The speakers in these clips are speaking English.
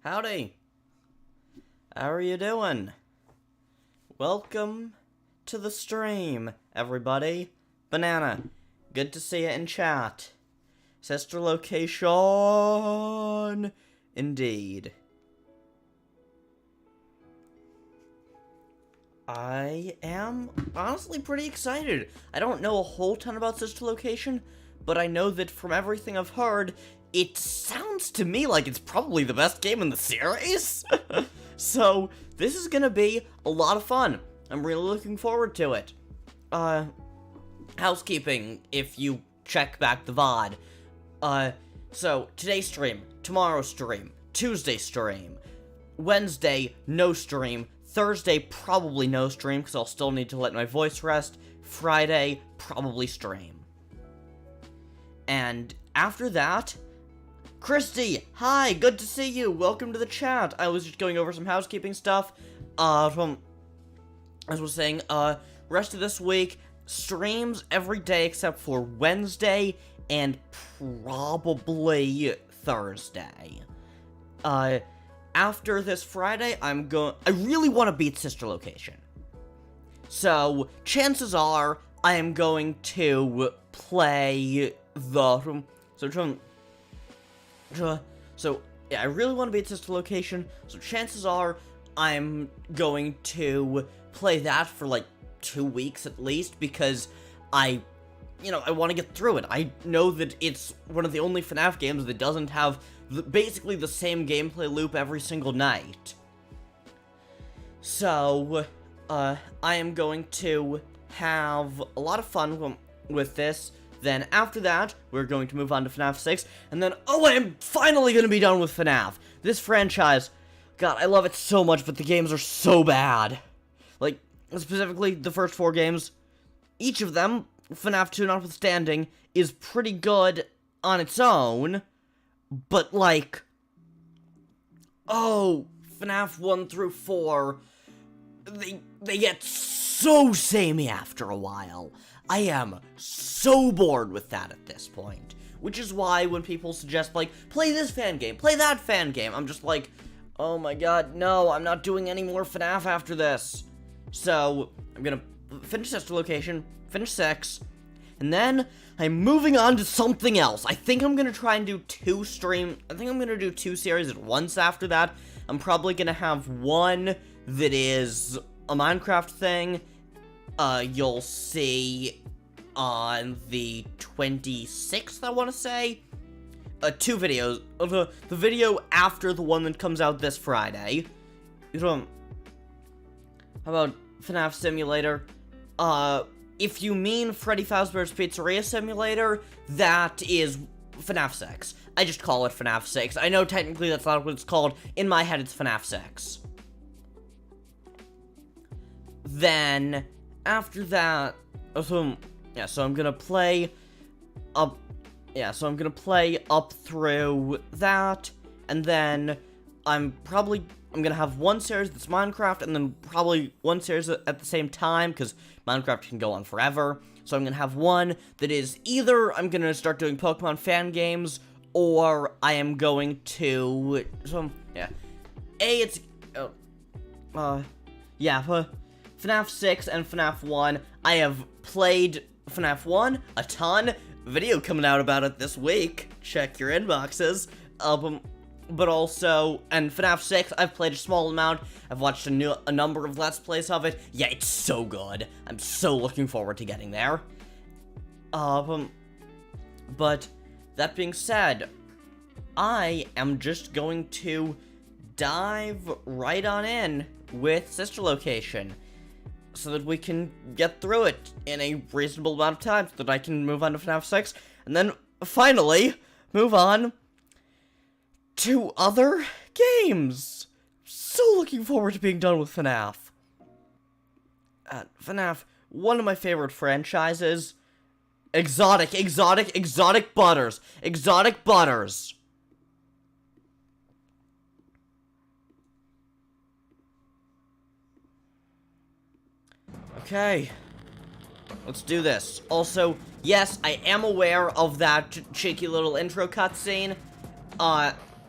Howdy. How are you doing? Welcome to the stream, everybody. Banana, good to see you in chat. Sister location, indeed. I am honestly pretty excited. I don't know a whole ton about Sister Location, but I know that from everything I've heard, it sounds to me like it's probably the best game in the series. So, this is gonna be a lot of fun. I'm really looking forward to it. Housekeeping, if you check back the VOD. So, today's stream, tomorrow's stream, Tuesday stream, Wednesday, no stream, Thursday, probably no stream, because I'll still need to let my voice rest, Friday, probably stream. And after that, Christy, hi, good to see you, welcome to the chat. I was just going over some housekeeping stuff. As I was saying, rest of this week, streams every day except for Wednesday and probably Thursday. After this Friday, I really want to beat Sister Location. So, chances are, I am going to play the... So, yeah, I really want to beat Sister Location, so chances are, I'm going to play that for, like, 2 weeks at least, because I want to get through it. I know that it's one of the only FNAF games that doesn't have basically the same gameplay loop every single night. So, I am going to have a lot of fun with this. Then after that, we're going to move on to FNAF 6, and then, I am finally going to be done with FNAF. This franchise, God, I love it so much, but the games are so bad. Like, specifically, the first 4 games, each of them, FNAF 2 notwithstanding, is pretty good on its own, but, like, FNAF 1 through 4, they get so samey after a while. I am so bored with that at this point, which is why when people suggest, like, play this fan game, play that fan game, I'm just like, oh my god, no, I'm not doing any more FNAF after this. So, I'm gonna finish Sister Location, finish 6, and then I'm moving on to something else. I think I'm gonna try and do 2 series at once after that. I'm probably gonna have one that is a Minecraft thing. You'll see on the 26th, I want to say. 2 videos. The video after the one that comes out this Friday. How about FNAF Simulator? If you mean Freddy Fazbear's Pizzeria Simulator, that is FNAF 6. I just call it FNAF 6. I know technically that's not what it's called. In my head, it's FNAF 6. Then, after that, so I'm gonna play up through that, and then I'm gonna have one series that's Minecraft, and then probably one series at the same time, because Minecraft can go on forever. So I'm gonna have one that is either I'm gonna start doing Pokemon fan games, or I am going to, FNAF 6 and FNAF 1. I have played FNAF 1 a ton. Video coming out about it this week. Check your inboxes. But also, and FNAF 6, I've played a small amount. I've watched a number of Let's Plays of it. Yeah, it's so good. I'm so looking forward to getting there. But that being said, I am just going to dive right on in with Sister Location, so that we can get through it in a reasonable amount of time, so that I can move on to FNAF 6, and then, finally, move on to other games. So looking forward to being done with FNAF. FNAF, one of my favorite franchises. Exotic butters. Exotic butters. Okay, let's do this. Also, yes, I am aware of that cheeky little intro cutscene.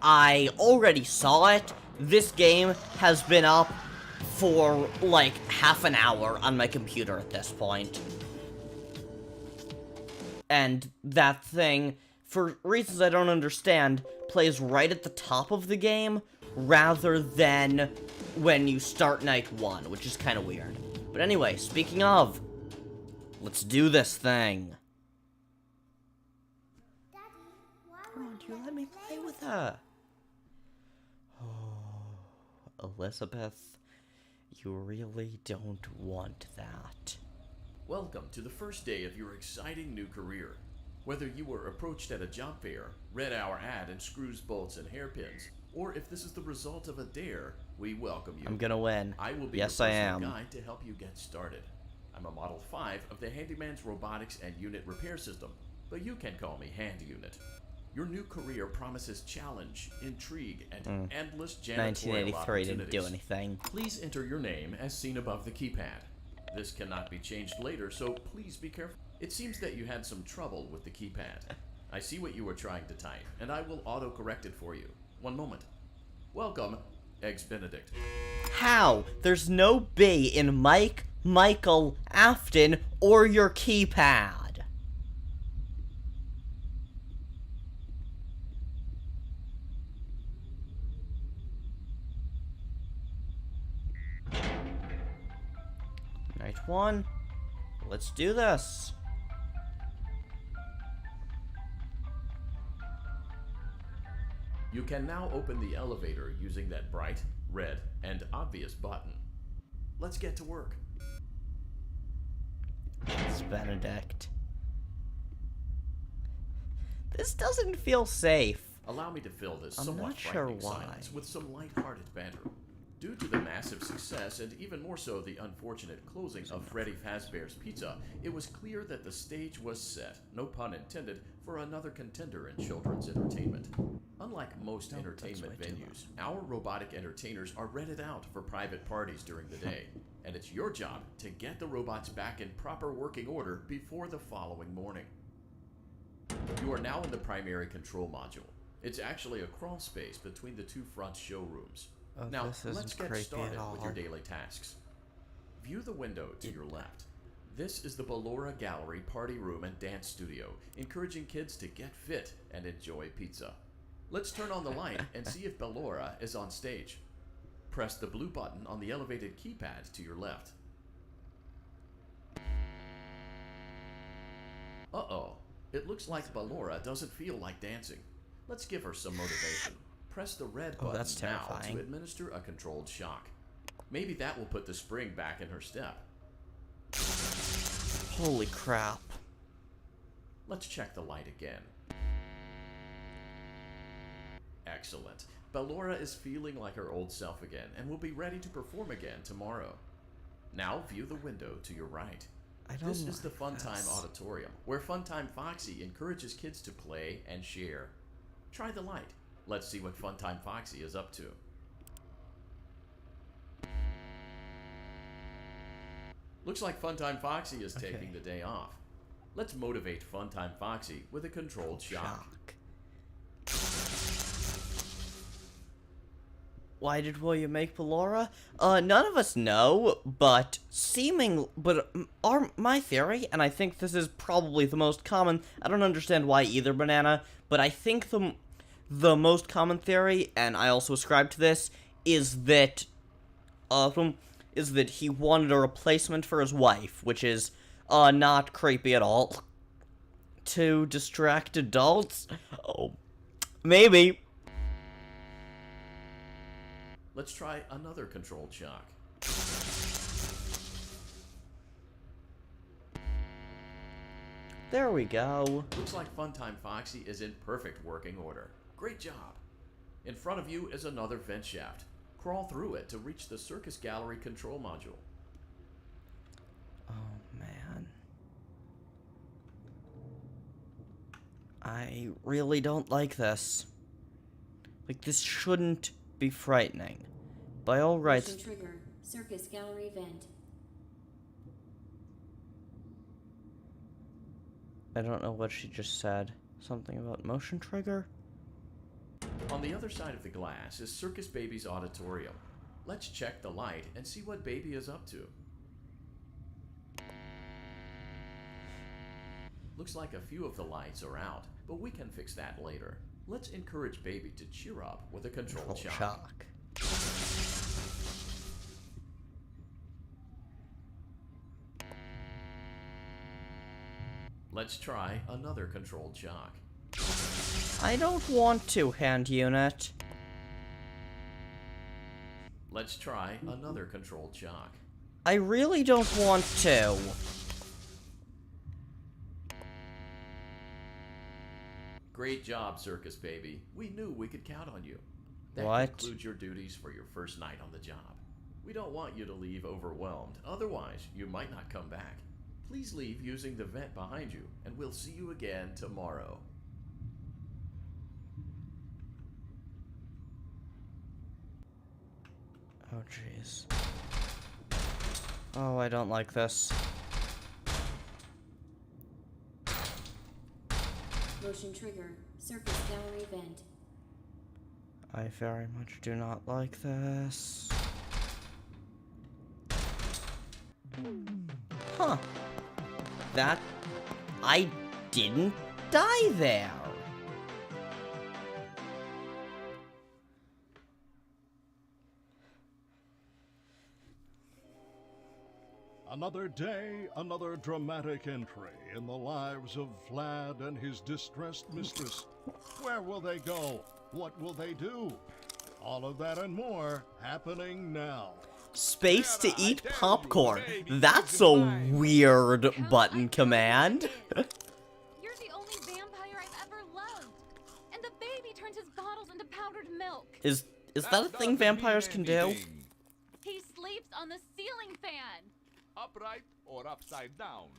I already saw it. This game has been up for, like, half an hour on my computer at this point. And that thing, for reasons I don't understand, plays right at the top of the game, rather than when you start night 1, which is kind of weird. But anyway, speaking of, let's do this thing. Come on, do you let me play with her? Oh, Elizabeth, you really don't want that. Welcome to the first day of your exciting new career. Whether you were approached at a job fair, read our ad and screws, bolts, and hairpins, or if this is the result of a dare, we welcome you. I'm gonna win. I will be Yes, your I personal am. guide to help you get started. I'm a Model 5 of the Handyman's Robotics and Unit Repair System, but you can call me Hand Unit. Your new career promises challenge, intrigue, and endless janitorial 1983 didn't do opportunities. anything. Please enter your name as seen above the keypad. This cannot be changed later, so please be careful. It seems that you had some trouble with the keypad. I see what you were trying to type, and I will auto-correct it for you. One moment. Welcome, Eggs Benedict. How? There's no B in Michael Afton or your keypad. Night 1. Let's do this. You can now open the elevator using that bright, red, and obvious button. Let's get to work. It's Benedict. This doesn't feel safe. Allow me to fill this I'm somewhat not sure frightening why. silence with some light-hearted banter. Due to the massive success, and even more so the unfortunate closing of Freddy Fazbear's Pizza, it was clear that the stage was set, no pun intended, for another contender in children's entertainment. Unlike most entertainment venues, our robotic entertainers are rented out for private parties during the day, and it's your job to get the robots back in proper working order before the following morning. You are now in the primary control module. It's actually a crawl space between the two front showrooms. Oh, Now, this isn't let's get creepy started at all. with your daily tasks. View the window to your left. This is the Ballora Gallery Party Room and Dance Studio, encouraging kids to get fit and enjoy pizza. Let's turn on the light and see if Ballora is on stage. Press the blue button on the elevated keypad to your left. Uh-oh. It looks like Ballora doesn't feel like dancing. Let's give her some motivation. Press the red button that's now terrifying. to administer a controlled shock. Maybe that will put the spring back in her step. Holy crap. Let's check the light again. Excellent. Ballora is feeling like her old self again and will be ready to perform again tomorrow. Now view the window to your right. This is the Funtime Auditorium, where Funtime Foxy encourages kids to play and share. Try the light. Let's see what Funtime Foxy is up to. Looks like Funtime Foxy is taking the day off. Let's motivate Funtime Foxy with a controlled shock. Why did William make Ballora? None of us know, but my theory, and I think this is probably the most common, I don't understand why either, Banana, but I think the most common theory, and I also ascribe to this, is that he wanted a replacement for his wife, which is, not creepy at all. To distract adults? Oh, maybe. Let's try another controlled shock. There we go. Looks like Funtime Foxy is in perfect working order. Great job. In front of you is another vent shaft. Crawl through it to reach the Circus Gallery control module. Oh, man. I really don't like this. Like, this shouldn't be frightening. By all rights... Motion trigger. Circus Gallery vent. I don't know what she just said. Something about motion trigger? On the other side of the glass is Circus Baby's auditorium. Let's check the light and see what Baby is up to. Looks like a few of the lights are out, but we can fix that later. Let's encourage Baby to cheer up with a controlled shock. Let's try another controlled shock. I don't want to, hand unit. Let's try another controlled shock. I really don't want to. Great job, Circus Baby. We knew we could count on you. That What? concludes your duties for your first night on the job. We don't want you to leave overwhelmed, otherwise you might not come back. Please leave using the vent behind you, and we'll see you again tomorrow. Oh, jeez. Oh, I don't like this. Motion trigger. Circus gallery vent. I very much do not like this. Huh. That... I didn't die there. Another day, another dramatic entry in the lives of Vlad and his distressed mistress. Where will they go? What will they do? All of that and more happening now. Space to eat popcorn. That's a weird button command. You're the only vampire I've ever loved. And the baby turns his bottles into powdered milk. Is that a thing vampires can do? He sleeps on the ceiling fan. Upright or upside down?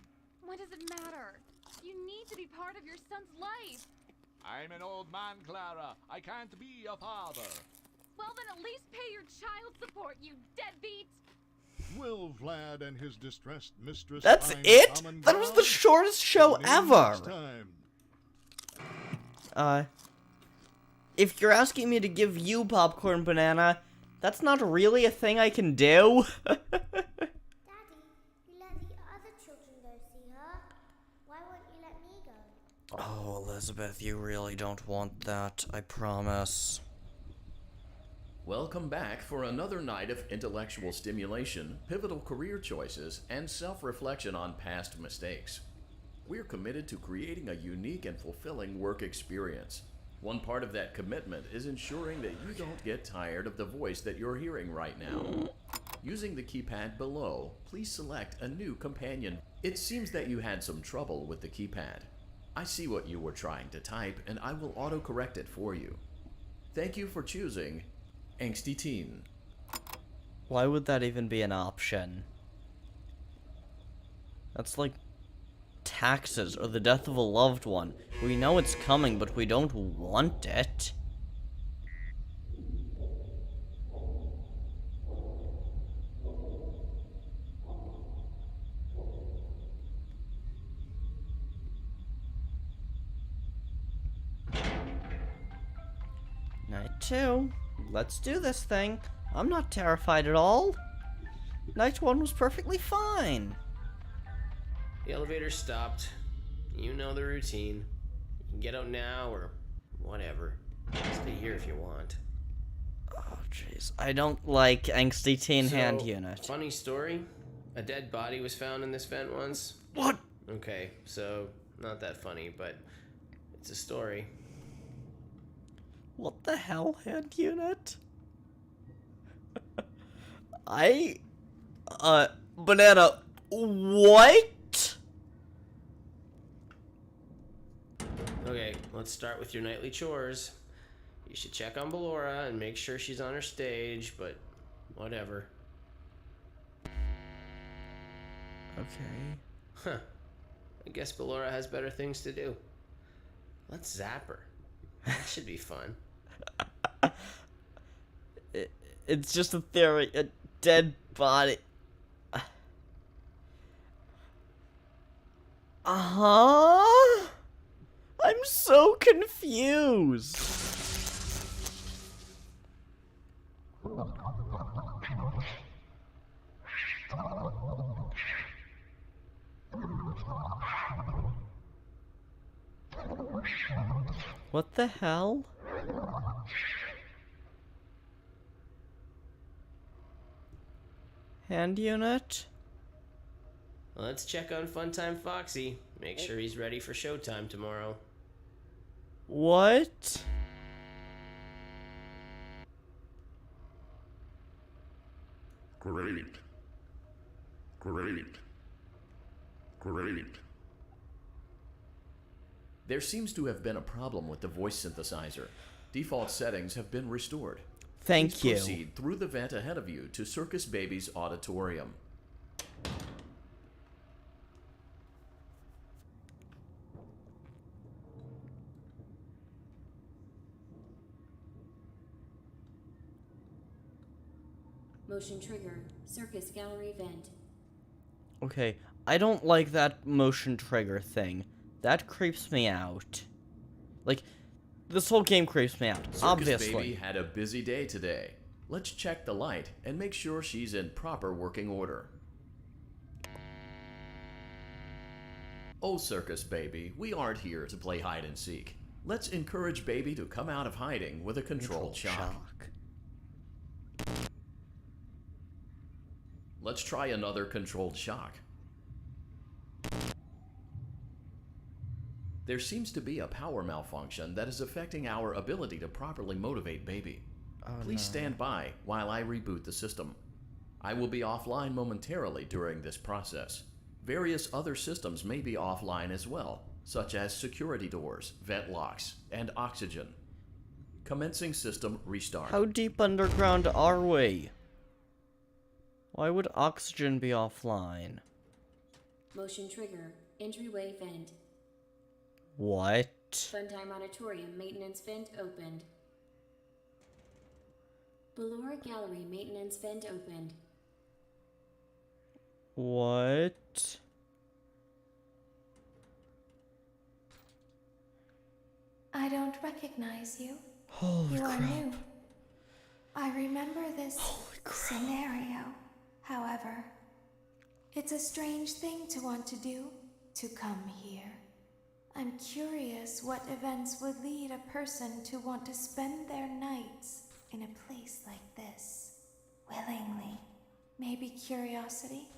What does it matter? You need to be part of your son's life. I'm an old man, Clara. I can't be a father. Well, then at least pay your child support, you deadbeat. Will Vlad and his distressed mistress That's find it? common That was the ground? shortest show Tune in ever. next time. If you're asking me to give you popcorn, Banana, that's not really a thing I can do. Daddy, you let the other children go see her. Why won't you let me go? Oh, Elizabeth, you really don't want that, I promise. Welcome back for another night of intellectual stimulation, pivotal career choices, and self-reflection on past mistakes. We're committed to creating a unique and fulfilling work experience. One part of that commitment is ensuring that you don't get tired of the voice that you're hearing right now. Using the keypad below, please select a new companion. It seems that you had some trouble with the keypad. I see what you were trying to type, and I will auto-correct it for you. Thank you for choosing Angsty Teen. Why would that even be an option? That's like taxes or the death of a loved one. We know it's coming, but we don't want it. Night 2. Let's do this thing. I'm not terrified at all. Night 1 was perfectly fine. The elevator stopped. You know the routine. You can get out now or whatever. Stay here if you want. Oh, jeez. I don't like Angsty Teen Hand Unit. Funny story. A dead body was found in this vent once. What? Okay, so not that funny, but it's a story. What the hell, Hand Unit? Banana, what? Okay, let's start with your nightly chores. You should check on Ballora and make sure she's on her stage, but whatever. Okay. Huh. I guess Ballora has better things to do. Let's zap her. That should be fun. It's just a theory. A dead body. Uh-huh? I'm so confused. What the hell? Hand unit? Let's check on Funtime Foxy. Make sure he's ready for showtime tomorrow. What? Great. There seems to have been a problem with the voice synthesizer. Default settings have been restored. Thank Please you. proceed through the vent ahead of you to Circus Baby's auditorium. Motion trigger. Circus gallery vent. Okay, I don't like that motion trigger thing. That creeps me out. Like, this whole game creeps me out, Circus obviously. Baby had a busy day today. Let's check the light and make sure she's in proper working order. Oh, Circus Baby, we aren't here to play hide and seek. Let's encourage Baby to come out of hiding with a controlled shock. Let's try another controlled shock. There seems to be a power malfunction that is affecting our ability to properly motivate Baby. Please stand by while I reboot the system. I will be offline momentarily during this process. Various other systems may be offline as well, such as security doors, vent locks, and oxygen. Commencing system restart. How deep underground are we? Why would oxygen be offline? Motion trigger. Entryway vent. What? Funtime auditorium maintenance vent opened. Ballora gallery maintenance vent opened. What? I don't recognize you. Holy You are crap. new. I remember this Holy crap. scenario. However, it's a strange thing to want to do, to come here. I'm curious what events would lead a person to want to spend their nights in a place like this. Willingly. Maybe curiosity,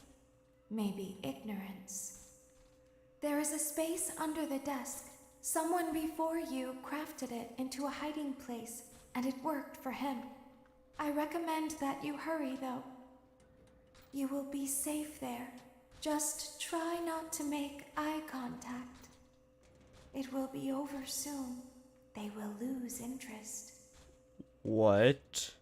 maybe ignorance. There is a space under the desk. Someone before you crafted it into a hiding place, and it worked for him. I recommend that you hurry, though. You will be safe there. Just try not to make eye contact. It will be over soon. They will lose interest. What?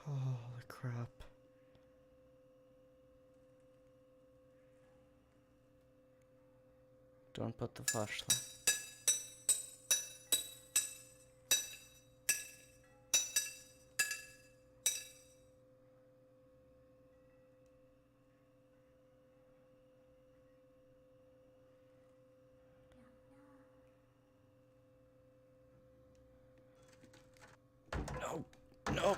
Holy crap. Don't put the flashlight. No. No.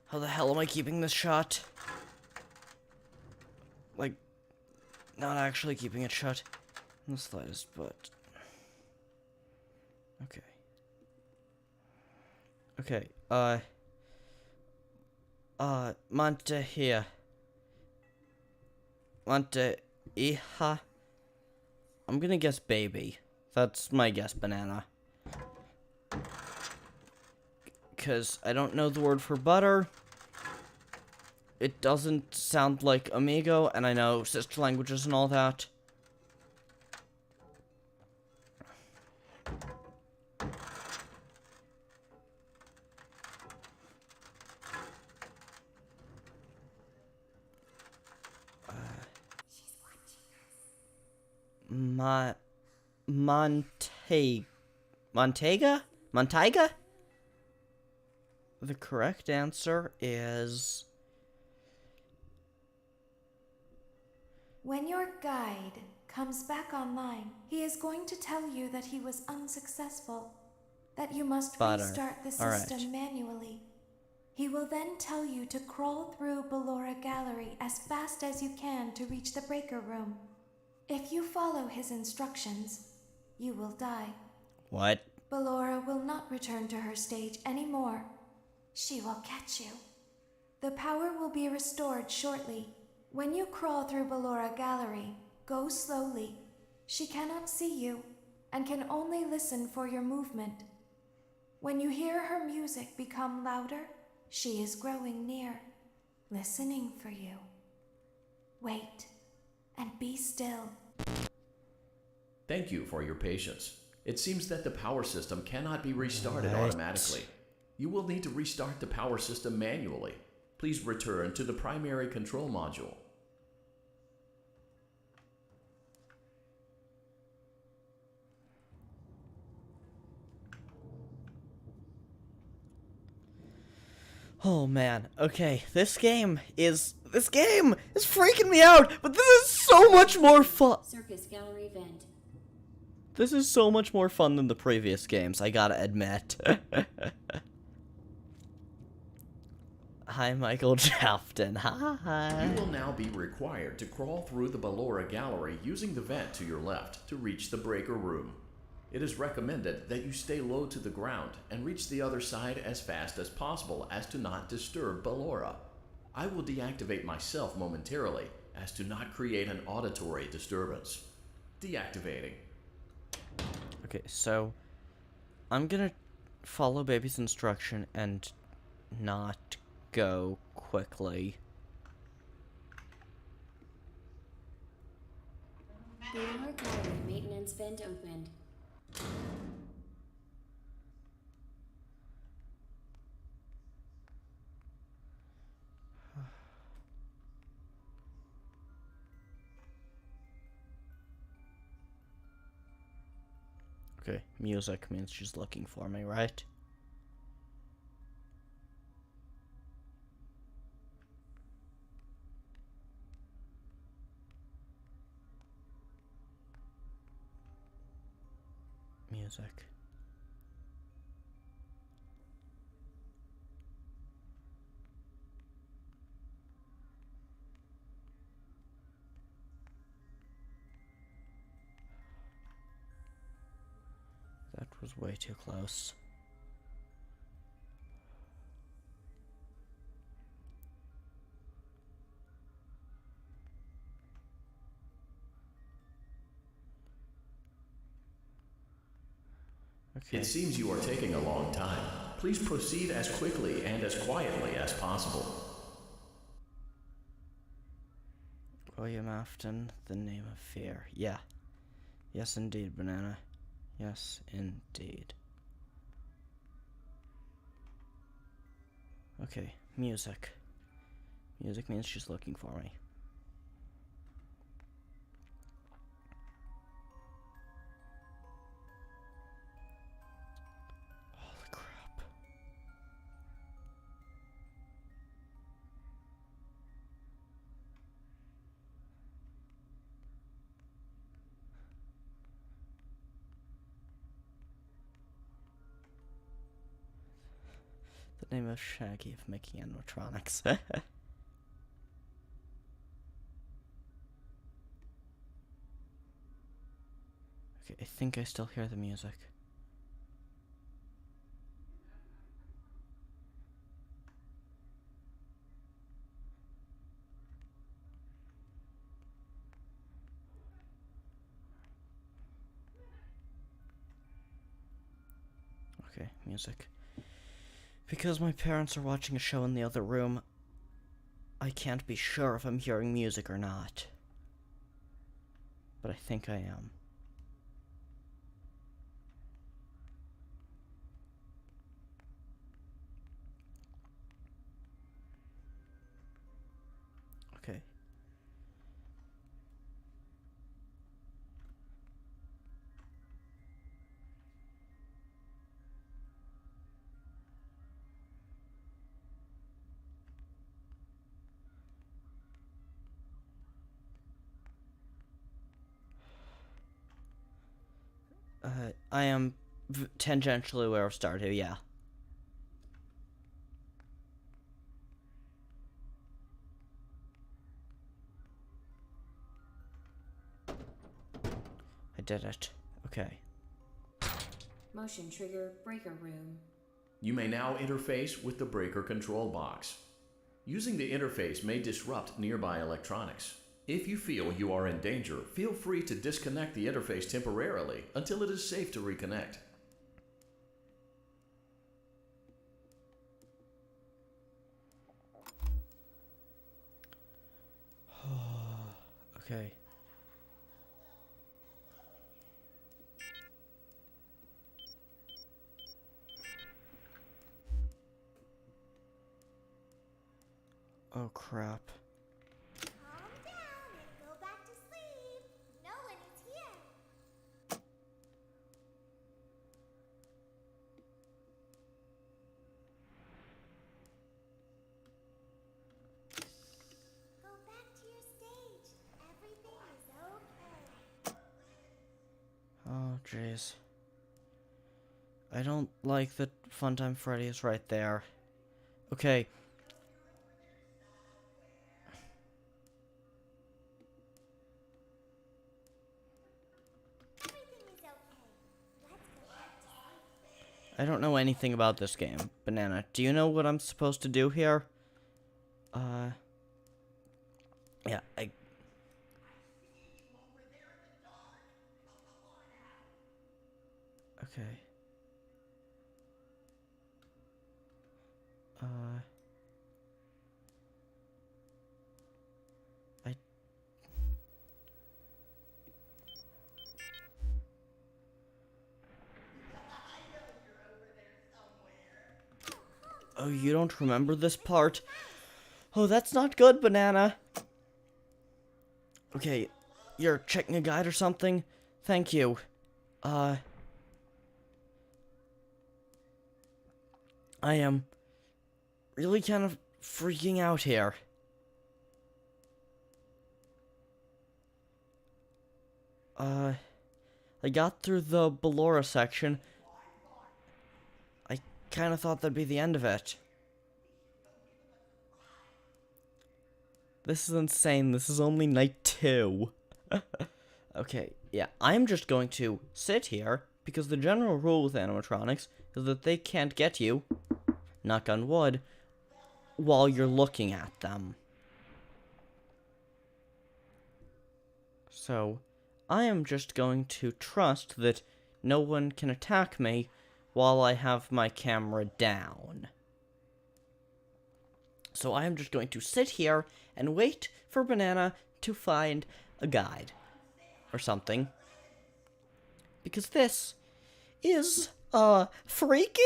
How the hell am I keeping this shut? Like, not actually keeping it shut in the slightest, but... Okay. Okay, Monte here. Monte, iha. I'm gonna guess baby. That's my guess, banana. Because I don't know the word for butter. It doesn't sound like amigo, and I know sister languages and all that. Montega? The correct answer is... When your guide comes back online, he is going to tell you that he was unsuccessful, that you must restart the system manually. He will then tell you to crawl through Ballora Gallery as fast as you can to reach the breaker room. If you follow his instructions, you will die. What? Ballora will not return to her stage anymore. She will catch you. The power will be restored shortly. When you crawl through Ballora Gallery, go slowly. She cannot see you and can only listen for your movement. When you hear her music become louder, she is growing near, listening for you. Wait and be still. Thank you for your patience. It seems that the power system cannot be restarted automatically. You will need to restart the power system manually. Please return to the primary control module. Oh man, okay, this game is freaking me out, but this is so much more fun. Circus gallery vent. This is so much more fun than the previous games, I gotta admit. Hi, Michael Afton. Hi. You will now be required to crawl through the Ballora Gallery using the vent to your left to reach the breaker room. It is recommended that you stay low to the ground and reach the other side as fast as possible as to not disturb Ballora. I will deactivate myself momentarily as to not create an auditory disturbance. Deactivating. Okay, so I'm gonna follow baby's instruction and not go quickly. Ballora gallery maintenance vent opened. Okay, music means she's looking for me, right? Music. That was way too close. Okay. It seems you are taking a long time. Please proceed as quickly and as quietly as possible. William Afton, The Name of Fear. Yeah. Yes, indeed, banana. Yes, indeed. Okay, music. Music means she's looking for me. Holy crap. The name of Shaggy of making animatronics. Okay, I think I still hear the music. Okay, music. Because my parents are watching a show in the other room, I can't be sure if I'm hearing music or not. But I think I am. Okay. I am tangentially aware of Stardew, yeah. I did it. Okay. Motion trigger breaker room. You may now interface with the breaker control box. Using the interface may disrupt nearby electronics. If you feel you are in danger, feel free to disconnect the interface temporarily until it is safe to reconnect. Okay. Oh crap. Calm down and go back to sleep. No one is here. Go back to your stage. Everything is okay. Oh jeez. I don't like that Funtime Freddy is right there. Okay. Everything is okay. Let's go back to sleep. I don't know anything about this game. Banana, do you know what I'm supposed to do here? Yeah, Okay. I... Oh, you don't remember this part? Oh, that's not good, Banana. Okay, you're checking a guide or something? Thank you. I am really kind of freaking out here. I got through the Ballora section. I kind of thought that'd be the end of it. This is insane. This is only night 2. Okay, yeah, I'm just going to sit here, because the general rule with animatronics is that they can't get you, knock on wood, while you're looking at them. So, I am just going to trust that no one can attack me while I have my camera down. So I am just going to sit here and wait for Banana to find a guide or something. Because this is, freaky?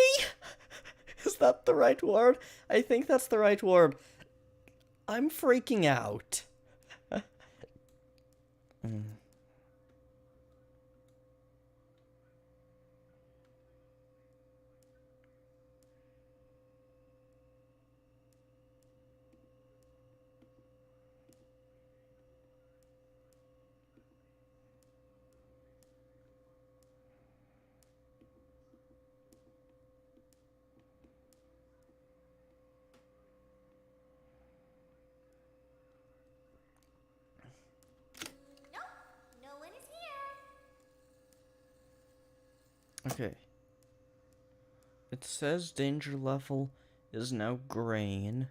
Is that the right word? I think that's the right word. I'm freaking out. Nope, no one is here. Okay. It says danger level is now green.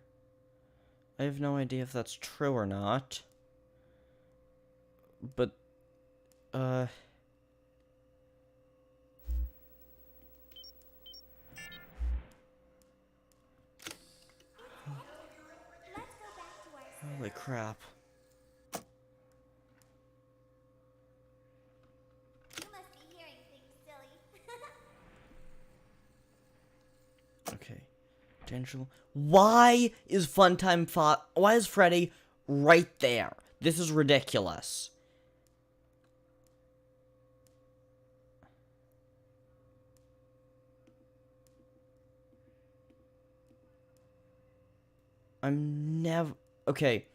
I have no idea if that's true or not. But, Holy crap. You must be hearing things, silly. Okay. Potential. Why is why is Freddy right there? This is ridiculous. I'm never... Okay.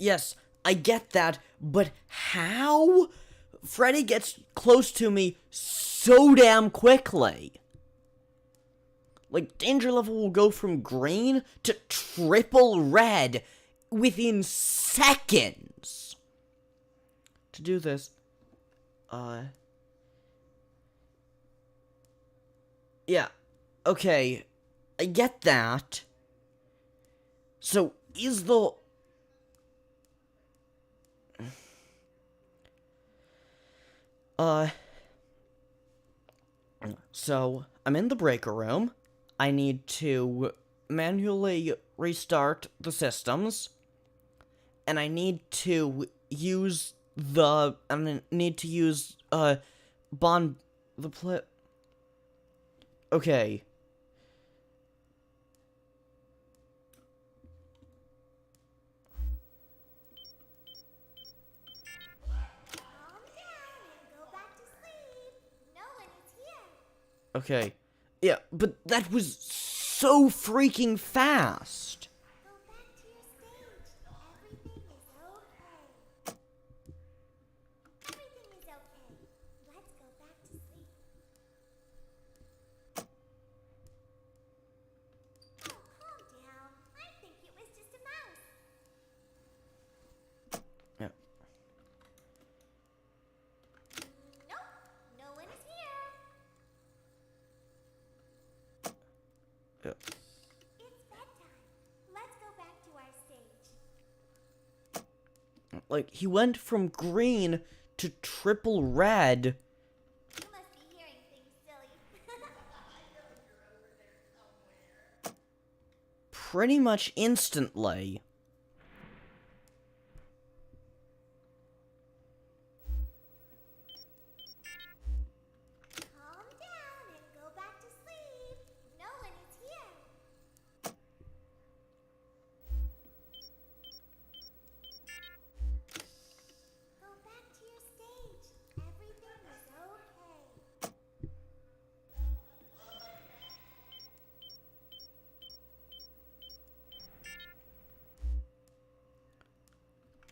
Yes, I get that, but how? Freddy gets close to me so damn quickly. Like, danger level will go from green to triple red within seconds. To do this, yeah, okay, I get that. So, is the... So, I'm in the breaker room. I need to manually restart the systems. And I need to use the... I'm gonna need to use, Okay. Calm down and go back to sleep. No one is here. Okay. Yeah, but that was so freaking fast. Go back to your stage. Everything is okay. Everything is okay. Let's go back to sleep. Oh, calm down. I think it was just a mouse. Yeah. Nope, no one is here. Yeah. It's bedtime. Let's go back to our stage. Like, he went from green to triple red You must be hearing things, silly. pretty much instantly. Calm down and go back to sleep. No one is here. Go back to your stage. Everything is okay.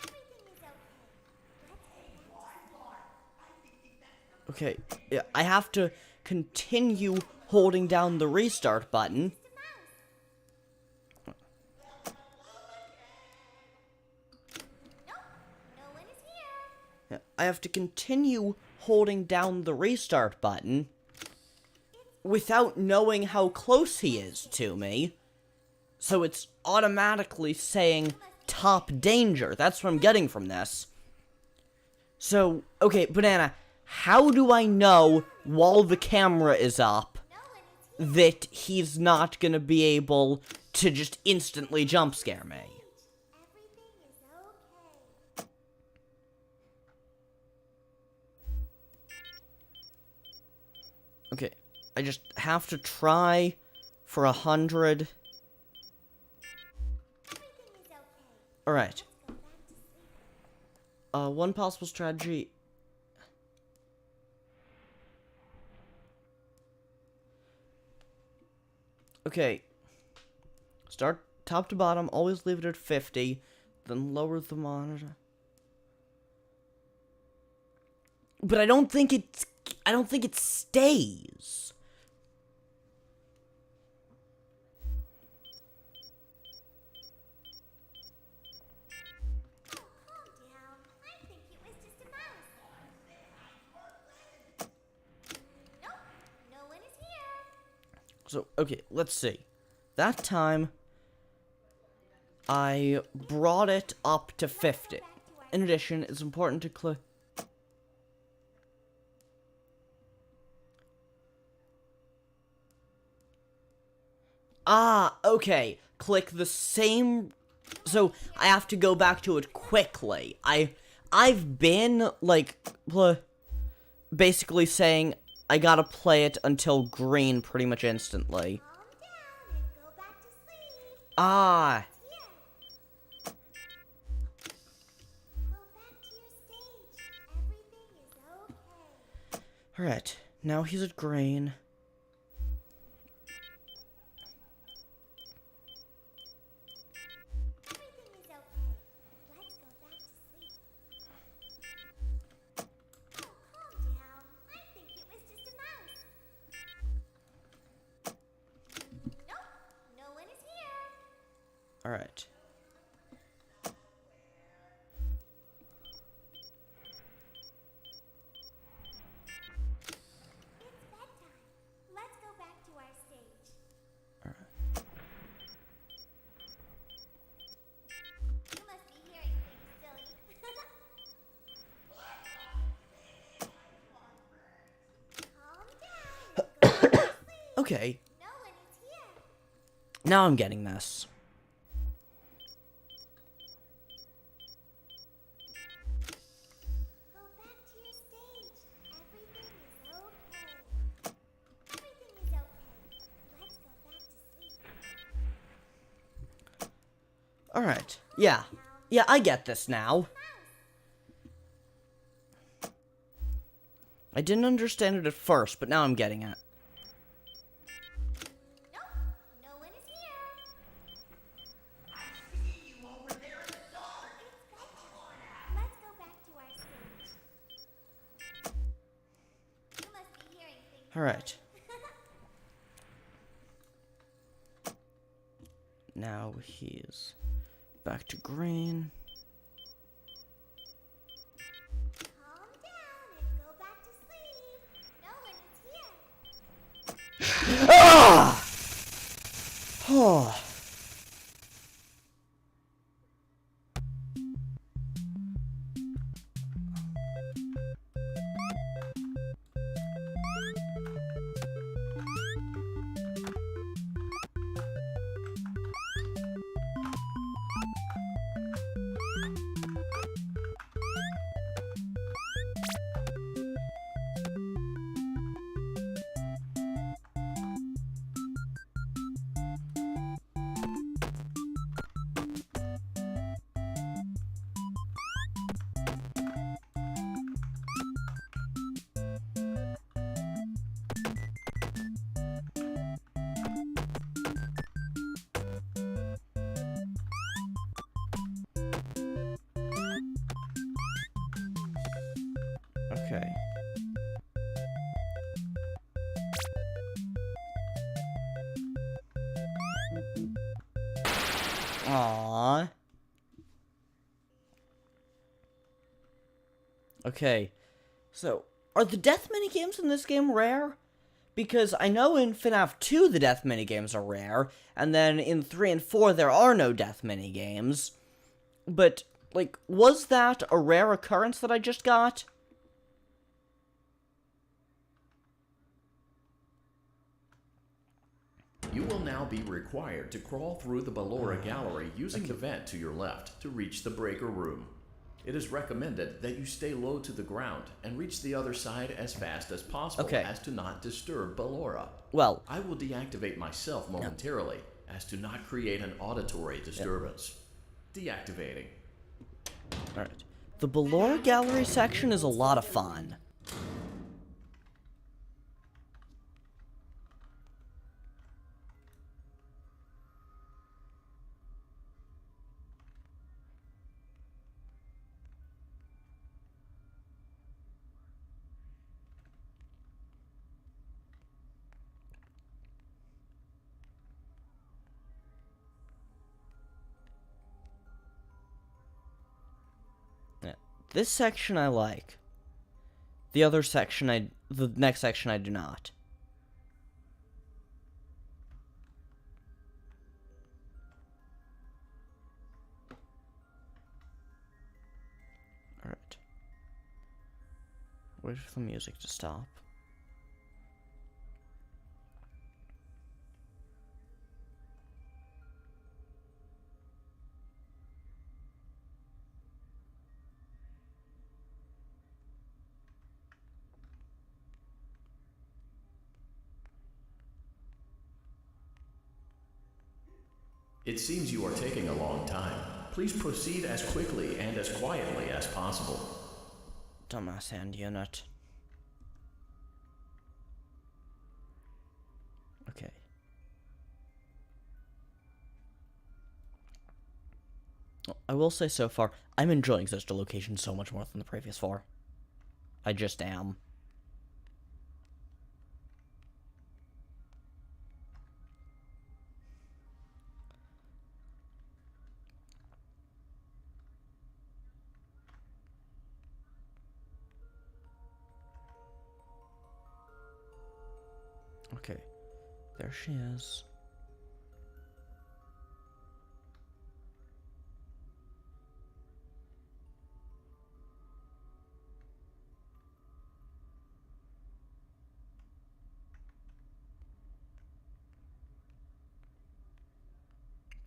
Everything is okay. Let's go back to sleep. Okay, yeah, I have to continue holding down the restart button. It's a mouse. Nope, no one is here. Yeah, I have to continue holding down the restart button without knowing how close he is to me. So it's automatically saying top danger. That's what I'm getting from this. So, okay, Banana, how do I know while the camera is up No one is here. that he's not gonna be able to just instantly jump scare me? Everything is okay. Okay, I just have to try for 100. Everything is okay. Alright. Go back to sleep. One possible strategy. Okay. Start top to bottom, always leave it at 50, then lower the monitor. But I don't think it stays. Oh, calm down. I think it was just a mouse. Nope, no one is here. So, okay, let's see. That time, I brought it up to 50. In addition, it's important to click. Ah, okay. Click the same... So, I have to go back to it quickly. I've been, like, basically saying I gotta play it until green pretty much instantly. Calm down and go back to sleep. Ah, Here. Go back to your stage. Everything is okay. alright. Now he's at green. Everything is okay. Let's go back to sleep. Oh, calm down. I think it was just a mouse. Nope, no one is here. Alright. It's bedtime. Let's go back to our stage. You must be hearing things, silly. Calm down and go back to sleep. Okay, No one is here. now I'm getting this. Go back to your stage. Everything is okay. Everything is okay. Let's go back to sleep. Alright. Yeah. Yeah, I get this now. I didn't understand it at first, but now I'm getting it. Nope, no one is here. It's bedtime. Let's go back to our stage. You must be hearing things. Alright. Now he's back to green. Calm down and go back to sleep. No one is here. Ah! Oh. Okay. Aww. Okay. So, are the death minigames in this game rare? Because I know in FNAF 2 the death minigames are rare, and then in 3 and 4 there are no death minigames. But, like, was that a rare occurrence that I just got? You will now be required to crawl through the Ballora gallery using the vent to your left to reach the breaker room. It is recommended that you stay low to the ground and reach the other side as fast as possible as to not disturb Ballora. Well, I will deactivate myself momentarily as to not create an auditory disturbance. Deactivating. alright. The Ballora gallery section is a lot of fun. This section I like. The other section the next section I do not. Alright. Wait for the music to stop. It seems you are taking a long time. Please proceed as quickly and as quietly as possible. Dumbass hand unit. Okay. I will say so far, I'm enjoying Sister Location so much more than the previous 4. I just am. Okay, there she is.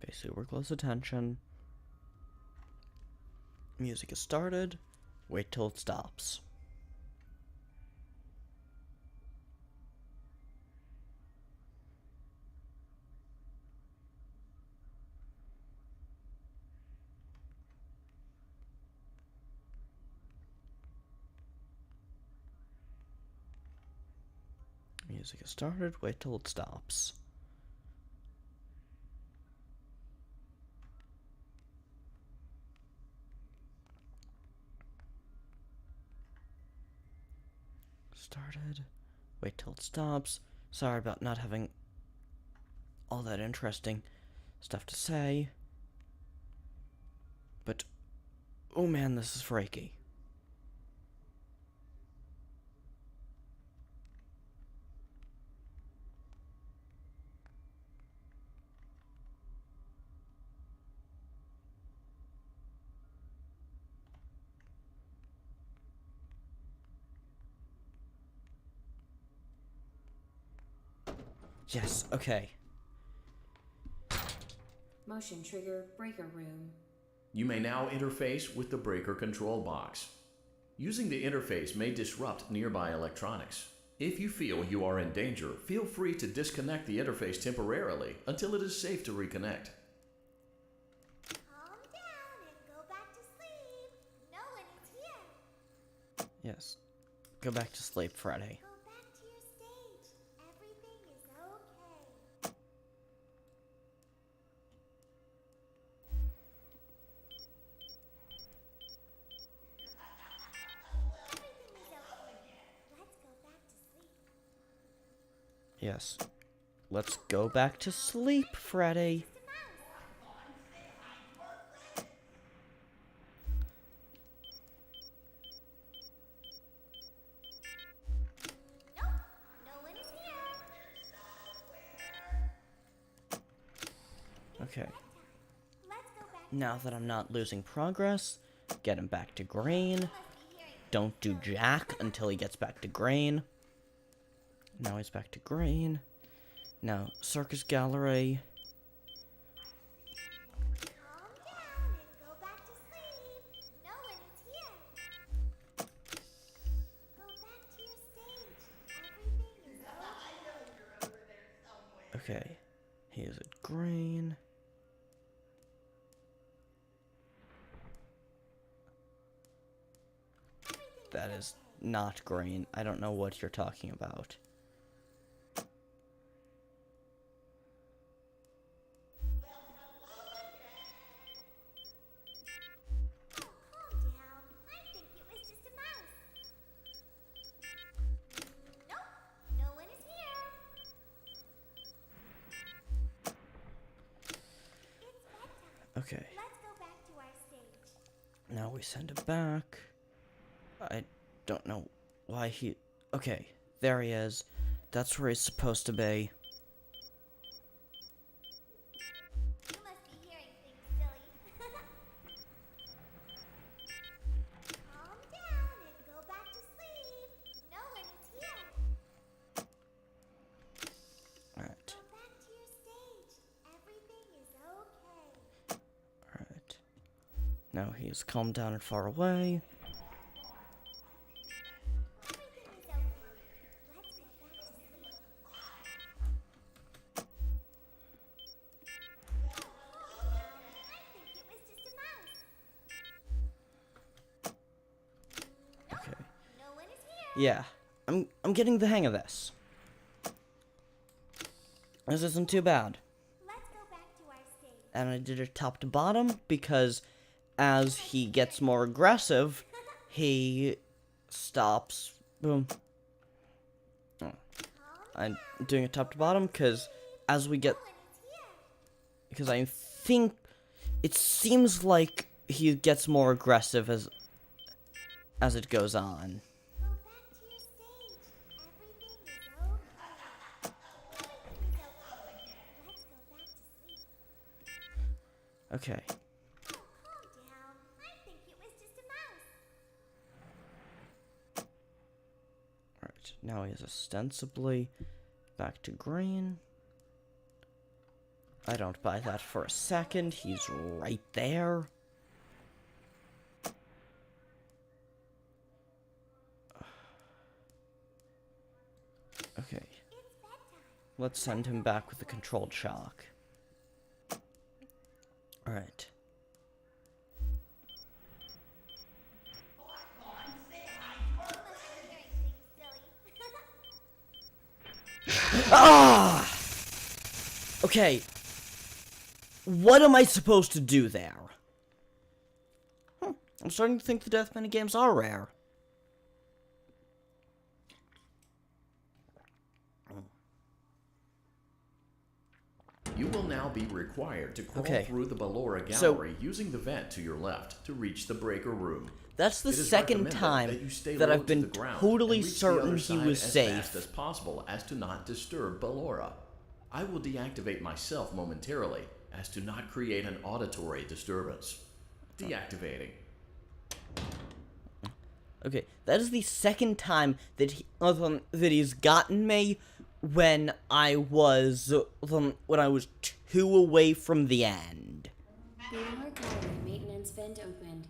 Pay super close attention. Music is started. Wait till it stops. Music is started. Wait till it stops. Started. Wait till it stops. Sorry about not having all that interesting stuff to say. But, oh man, this is freaky. Yes, okay. Motion trigger breaker room. You may now interface with the breaker control box. Using the interface may disrupt nearby electronics. If you feel you are in danger, feel free to disconnect the interface temporarily until it is safe to reconnect. Calm down and go back to sleep. No one is here. Yes. Go back to sleep, Freddy. Go back to your stage. Everything is okay. Everything is okay. Let's go back to sleep. Yes. Let's go back to sleep, Freddy. Just a mouse. Nope, no one is here. Okay. Let's go back. Now that I'm not losing progress, get him back to green. Must be hearing. Don't do Jack until he gets back to green. Now he's back to green. Now, Circus Gallery. Calm down and go back to sleep. No one is here. Go back to your stage. Everything is okay. Okay. He is at green. That is not green. I don't know what you're talking about. Oh, calm down. I think it was just a mouse. Nope, no one is here. It's bedtime. Okay. Let's go back to our stage. Now we send him back. I don't know why he... Okay, there he is. That's where he's supposed to be. You must be hearing things, silly. Calm down and go back to sleep. No one is here. Alright, Go back to your stage. Everything is okay. alright. Now he's calmed down and far away. Everything is okay. Let's go back to sleep. Oh, calm Yeah, I'm getting the hang of this. This isn't too bad. Let's go back to our stage. And I did it top to bottom because as he gets more aggressive, he stops. Boom. Oh. I'm doing it top to bottom because as we get... Because I think it seems like he gets more aggressive as it goes on. Go back to your stage. Everything is okay. Let's go back to sleep. Okay. Oh, calm down. I think it was just a mouse. Alright, now he is ostensibly back to green. I don't buy that for a second. He's right there. Okay. Let's send him back with a controlled shock. Alright. Ah! Okay. What am I supposed to do there? I'm starting to think the death minigames are rare. You will now be required to crawl Okay. through the Ballora So- gallery using the vent to your left to reach the breaker room. That's the It is second recommended time that you stay that low I've to been the ground totally and reach the certain other he side was as safe. fast as possible as to not disturb Ballora. I will deactivate myself momentarily as to not create an auditory disturbance. Deactivating. Okay, that is the second time that that he's gotten me when I was 2 away from the end. The art gallery maintenance vent opened.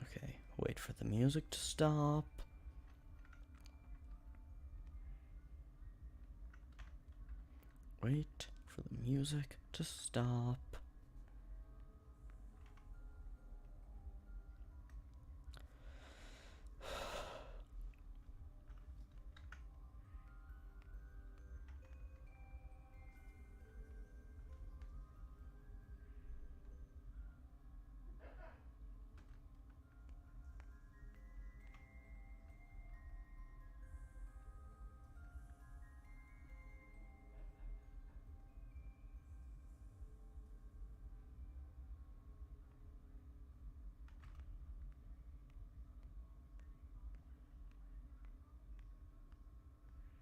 Okay, wait for the music to stop. Wait for the music to stop.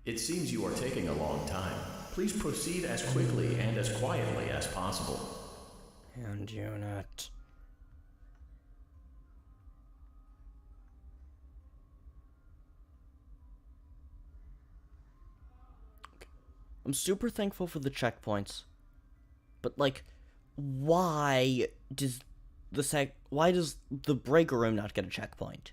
It seems you are taking a long time. Please proceed as quickly and as quietly as possible. And unit. I'm super thankful for the checkpoints. But like, why does the breaker room not get a checkpoint?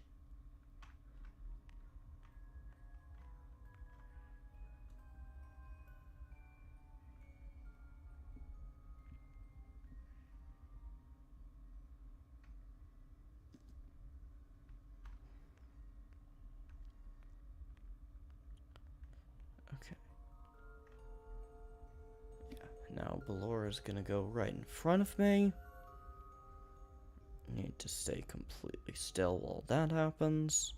Okay. Yeah, now Ballora's gonna go right in front of me. Need to stay completely still while that happens.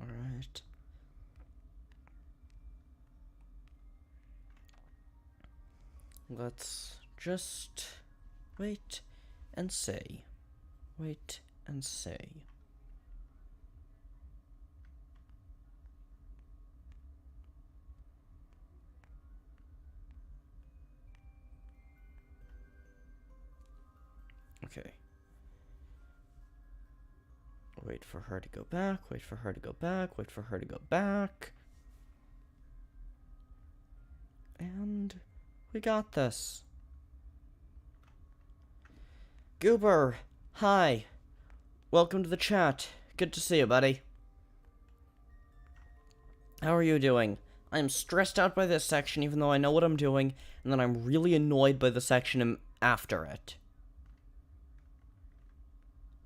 Alright. Let's just wait and see. Wait and see. Okay. Wait for her to go back, wait for her to go back, wait for her to go back. And we got this. Goober, hi. Welcome to the chat. Good to see you, buddy. How are you doing? I'm stressed out by this section even though I know what I'm doing, and then I'm really annoyed by the section after it.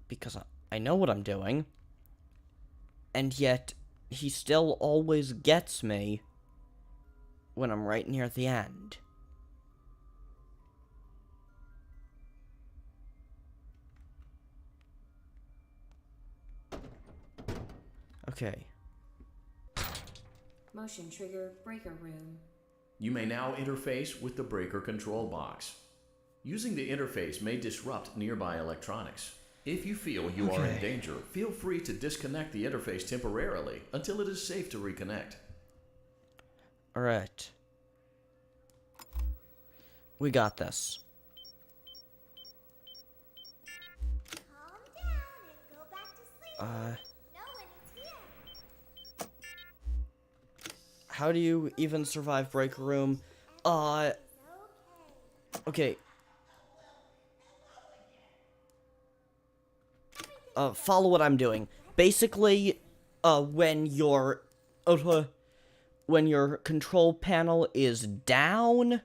Because I know what I'm doing, and yet he still always gets me when I'm right near the end. Okay. Motion trigger breaker room. You may now interface with the breaker control box. Using the interface may disrupt nearby electronics. If you feel you are in danger, feel free to disconnect the interface temporarily until it is safe to reconnect. Alright. We got this. Calm down and go back to sleep. No one is here. How do you even survive breaker room? Okay. Follow what I'm doing. Basically, when your control panel is down,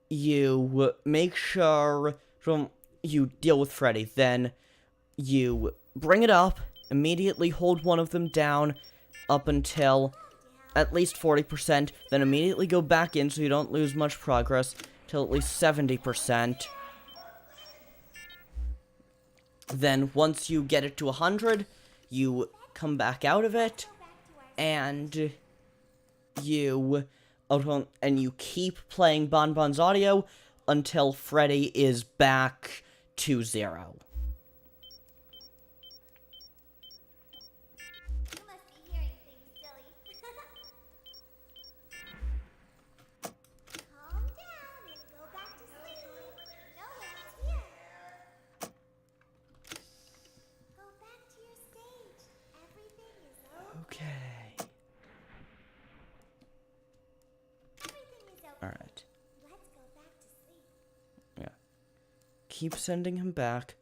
you make sure you deal with Freddy. Then you bring it up, immediately hold one of them down up until at least 40%, then immediately go back in so you don't lose much progress till at least 70%. Then once you get it to 100, you come back out of it, and you keep playing Bonbon's audio until Freddy is back to 0. You must be hearing things, silly. Calm down and go back to sleep. No one is here. Go back to your stage. Everything is Okay. Everything is okay. Alright. Let's go back to sleep. Yeah. Keep sending him back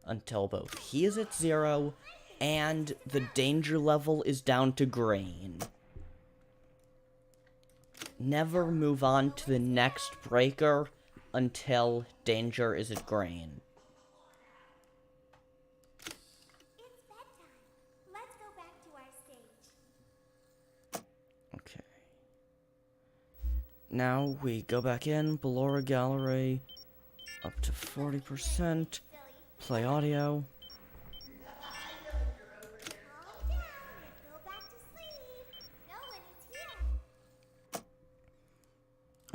until both he is at 0 and the danger level is down to green. Never move on to the next breaker until danger is at green. It's bedtime. Let's go back to our stage. Okay. Now we go back in, Ballora Gallery, up to 40%, play audio. Calm down and go back to sleep. No one is here.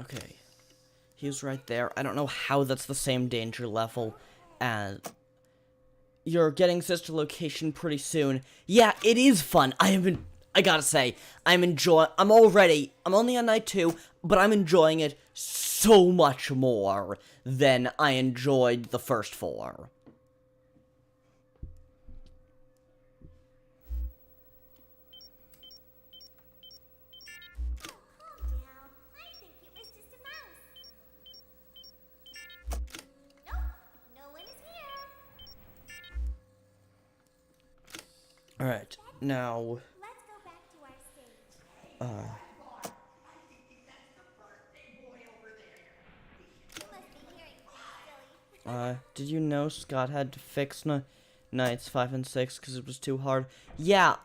Okay. He's right there. I don't know how that's the same danger level as... You're getting sister location pretty soon. Yeah, it is fun. I gotta say, I'm only on night 2, but I'm enjoying it so much more than I enjoyed the first 4. Calm down. I think it was just a mouse. Nope. No one is here. Alright, now... Let's go back to our stage. Uh, You must be hearing things, silly. Did you know Scott had to fix nights 5 and 6 because it was too hard? Yeah,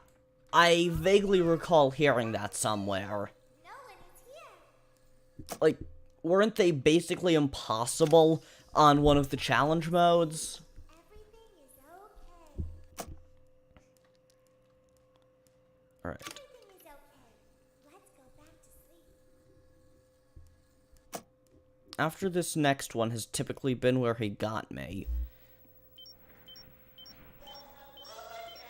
I vaguely recall hearing that somewhere. No one is here. Like, weren't they basically impossible on one of the challenge modes? Everything is okay. Alright. Everything is okay. Let's go back to sleep. After this next one has typically been where he got me. Calm down.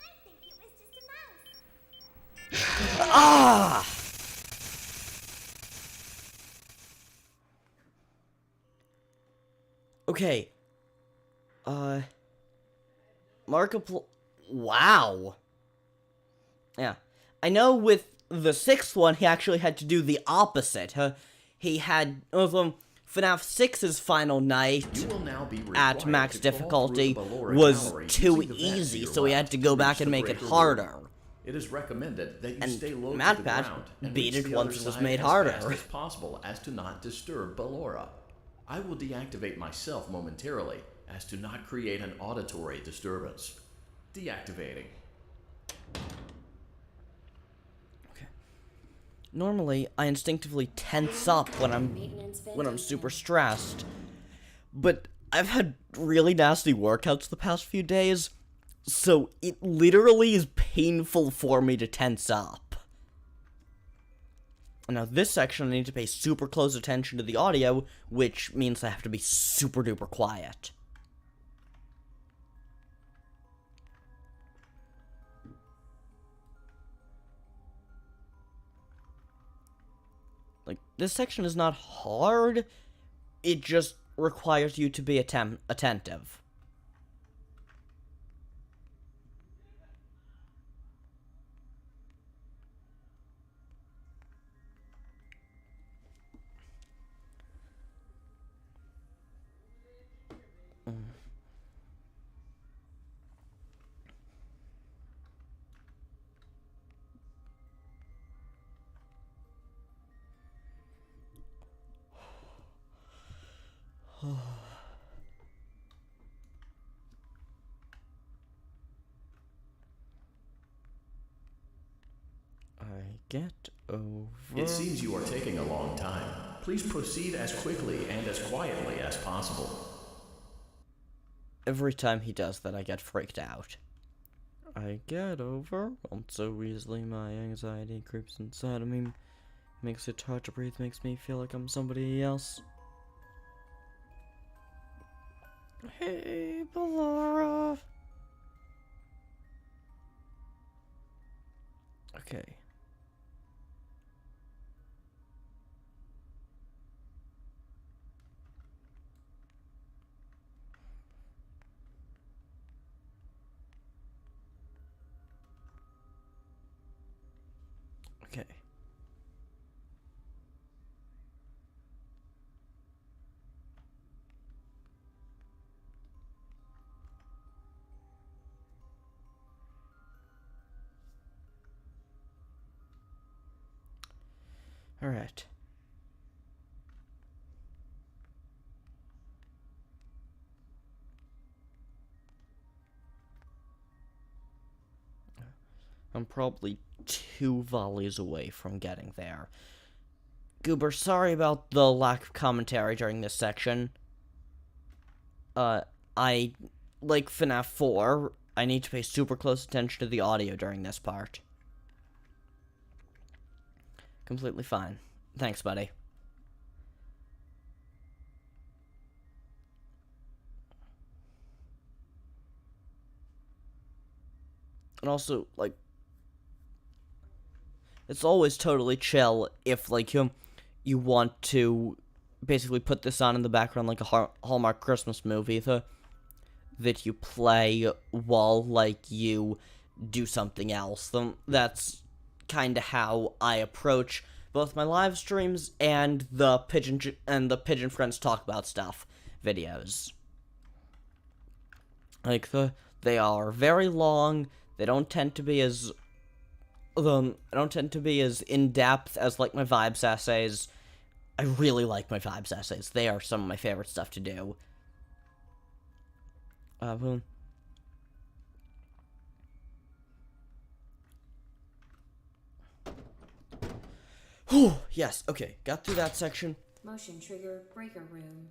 I think it was just a mouse. Ah! Okay. Wow. Yeah. I know with the sixth one, he actually had to do the opposite. He had FNAF 6's final night You will now be at required max to crawl difficulty through the Ballora was gallery too using the vent to easy, your so he had right to go reach back the and make it breaker harder. room. It is recommended that you And stay low to the MatPat ground and beat reach it the once other it was side made as harder. fast as possible as to not disturb Ballora. I will deactivate myself momentarily as to not create an auditory disturbance. Deactivating. Normally, I instinctively tense up when I'm super stressed, but I've had really nasty workouts the past few days, so it literally is painful for me to tense up. Now, this section I need to pay super close attention to the audio, which means I have to be super duper quiet. Like, this section is not hard, it just requires you to be attentive. I get over... It seems you are taking a long time. Please proceed as quickly and as quietly as possible. Every time he does that, I get freaked out. I get overwhelmed so easily, my anxiety creeps inside of me. Makes it hard to breathe, makes me feel like I'm somebody else. Hey, Ballora. Okay. Okay. All right. I'm probably 2 volleys away from getting there. Goober, sorry about the lack of commentary during this section. I, like FNAF 4, I need to pay super close attention to the audio during this part. Completely fine. Thanks, buddy. And also, like, it's always totally chill if, like, you want to basically put this on in the background like a Hallmark Christmas movie that you play while, like, you do something else. That's kind of how I approach both my live streams and the Pigeon Friends Talk About Stuff videos. Like, they are very long. They don't tend to be as in-depth as, like, my Vibes essays. I really like my Vibes essays. They are some of my favorite stuff to do. Whew, yes, okay, got through that section. Motion trigger breaker room.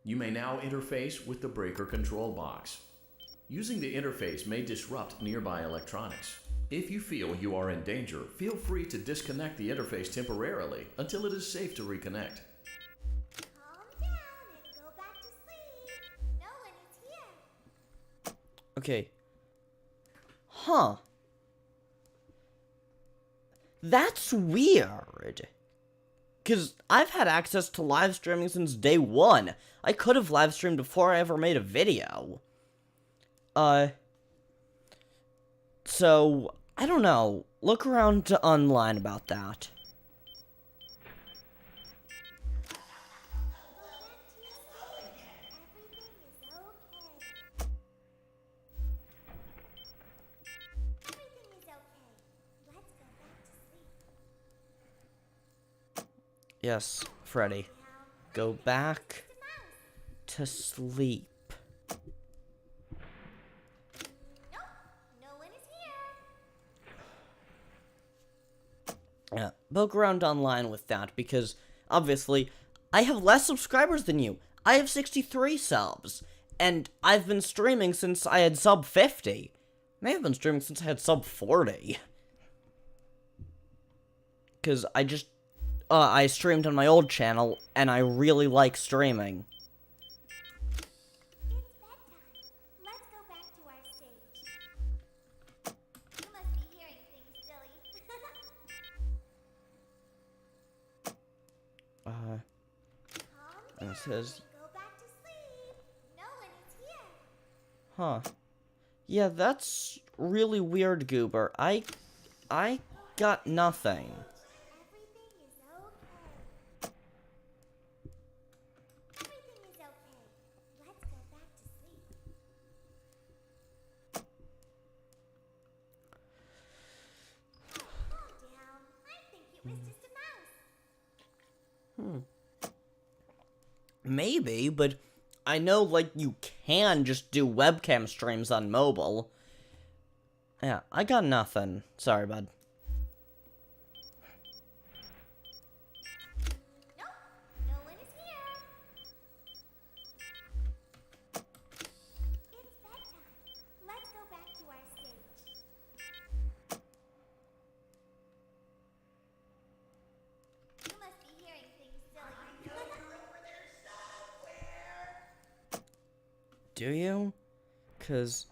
You may now interface with the breaker control box. Using the interface may disrupt nearby electronics. If you feel you are in danger, feel free to disconnect the interface temporarily until it is safe to reconnect. Calm down and go back to sleep. No one is here. Okay. Huh. That's weird. Because I've had access to live streaming since day one. I could have live streamed before I ever made a video. So, I don't know. look around online about that. Yes, Freddy. Go back to sleep. Yeah, poke around online with that, because, obviously, I have less subscribers than you. I have 63 subs, and I've been streaming since I had sub 50. May have been streaming since I had sub 40. Because I streamed on my old channel, and I really like streaming. It's bedtime. Let's go back to our stage. You must be hearing things, silly. And it says, Go back to sleep. No one is here. huh. Yeah, that's really weird, Goober. I got nothing. Everything is okay. Everything is okay. Let's go back to sleep. Calm down. I think it was just a mouse. Maybe, but I know, like, you can just do webcam streams on mobile. Yeah, I got nothing. Sorry, bud. Nope. No one is here. It's bedtime. Let's go back to our stage. You must be hearing things, silly. Do you? 'Cause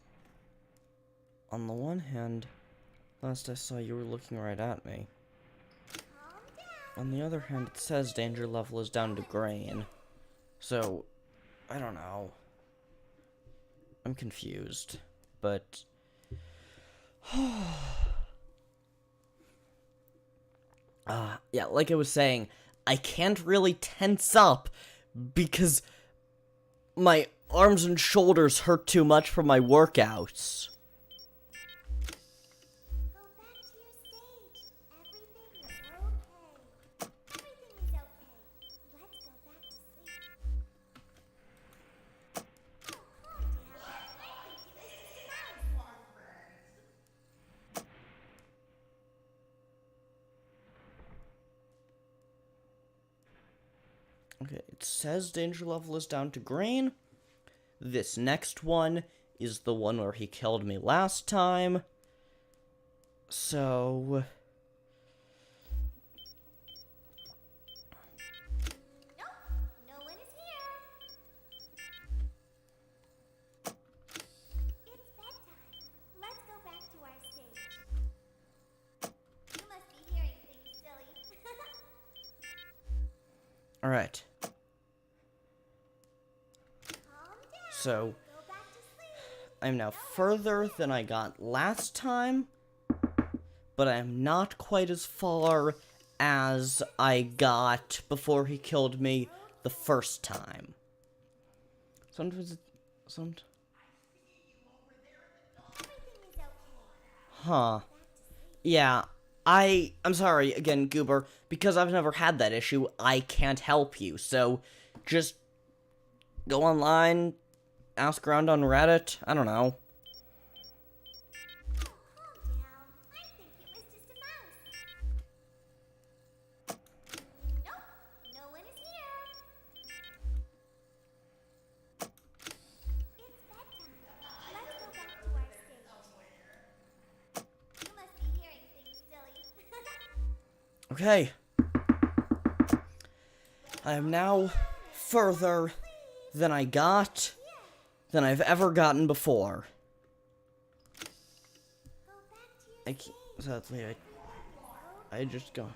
on the one hand, last I saw you were looking right at me. Calm down. On the other hand, it says danger level is down to green. So, I don't know. I'm confused. But... yeah, like I was saying, I can't really tense up because my arms and shoulders hurt too much from my workouts. Go back to your stage. Everything is okay. Everything is okay. Let's go back to sleep. Oh, calm down. I think it was just a mouse. Okay, it says danger level is down to green. This next one is the one where he killed me last time. So... Nope. No one is here. It's bedtime. Let's go back to our stage. You must be hearing things, silly. Alright, Calm down. so Go back to sleep. I'm now further than I got last time, but I am not quite as far as I got before he killed me the first time. Sometimes it... Everything is okay. Huh. Yeah, I'm sorry, again, Goober, because I've never had that issue, I can't help you, so just go online, ask around on Reddit, I don't know. Oh, calm down. I think it was just a mouse. Nope. No one is here. It's bedtime. Let's go back to our stage. You must be hearing things, silly. Okay. I am now further than I got, than I've ever gotten before. Go back to your Sadly, I just go.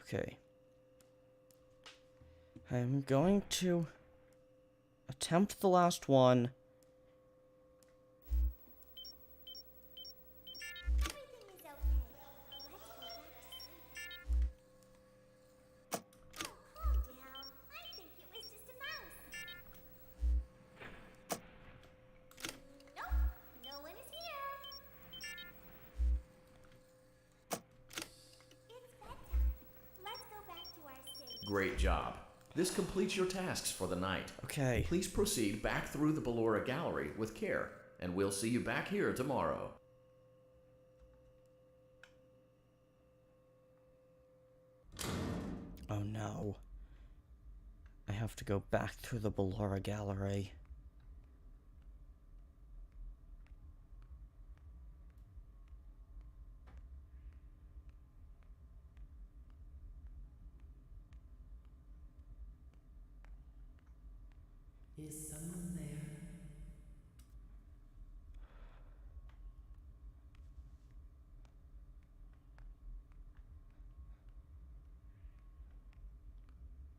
Okay. I'm going to attempt the last one great job. This completes your tasks for the night. Okay. Please proceed back through the Ballora Gallery with care, and we'll see you back here tomorrow. Oh no. I have to go back through the Ballora Gallery. Is someone there?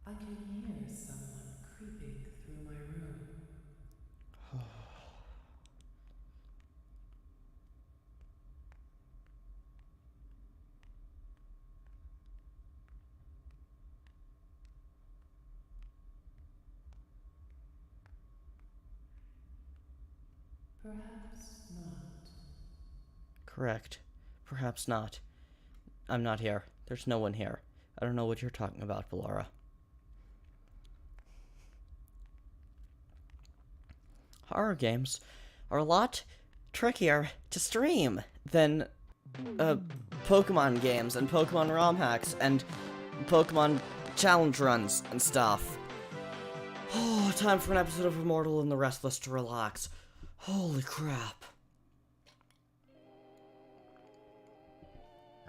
I can hear someone creeping through my room. Perhaps not. Correct. Perhaps not. I'm not here. There's no one here. I don't know what you're talking about, Ballora. Horror games are a lot trickier to stream than Pokemon games and Pokemon ROM hacks and Pokemon challenge runs and stuff. Oh, time for an episode of Immortal and the Restless to relax. Holy crap.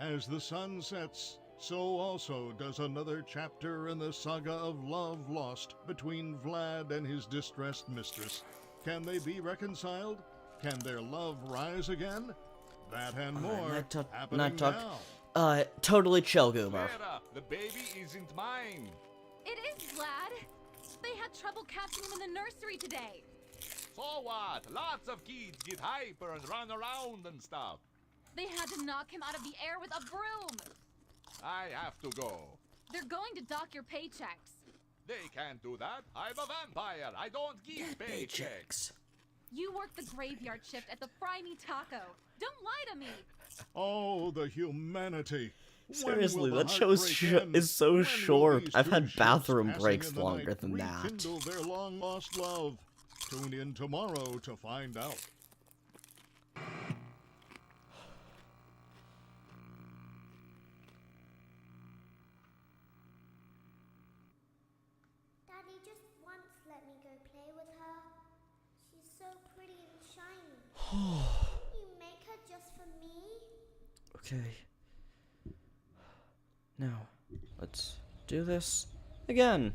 As the sun sets, so also does another chapter in the saga of love lost between Vlad and his distressed mistress. Can they be reconciled? Can their love rise again? That and more happening now. Totally chill, Goober. Clara, the baby isn't mine. It is, Vlad. They had trouble catching him in the nursery today. So what? Lots of kids get hyper and run around and stuff. They had to knock him out of the air with a broom. I have to go. They're going to dock your paychecks. They can't do that. I'm a vampire. I don't give paychecks. You work the graveyard shift at the Fry Me Taco. Don't lie to me. Oh, the humanity. Seriously, that show is so short. I've had bathroom breaks longer than that. Rekindle their long-lost love. Tune in tomorrow to find out. Daddy just once let me go play with her. She's so pretty and shiny. You make her just for me? Okay. Now, let's do this again.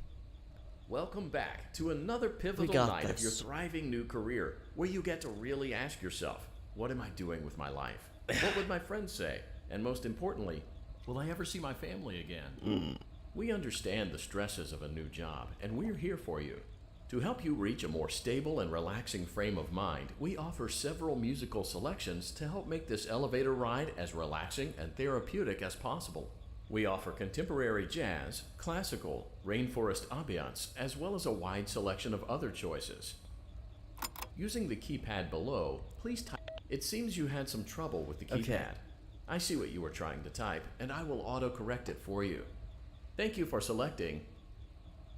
Welcome back to another pivotal night of your thriving new career, where you get to really ask yourself, what am I doing with my life? What would my friends say? And most importantly, will I ever see my family again? We understand the stresses of a new job, and we're here for you. To help you reach a more stable and relaxing frame of mind, we offer several musical selections to help make this elevator ride as relaxing and therapeutic as possible. We offer contemporary jazz, classical, rainforest ambiance, as well as a wide selection of other choices. Using the keypad below, please type. It seems you had some trouble with the keypad. Okay. I see what you were trying to type, and I will auto-correct it for you. Thank you for selecting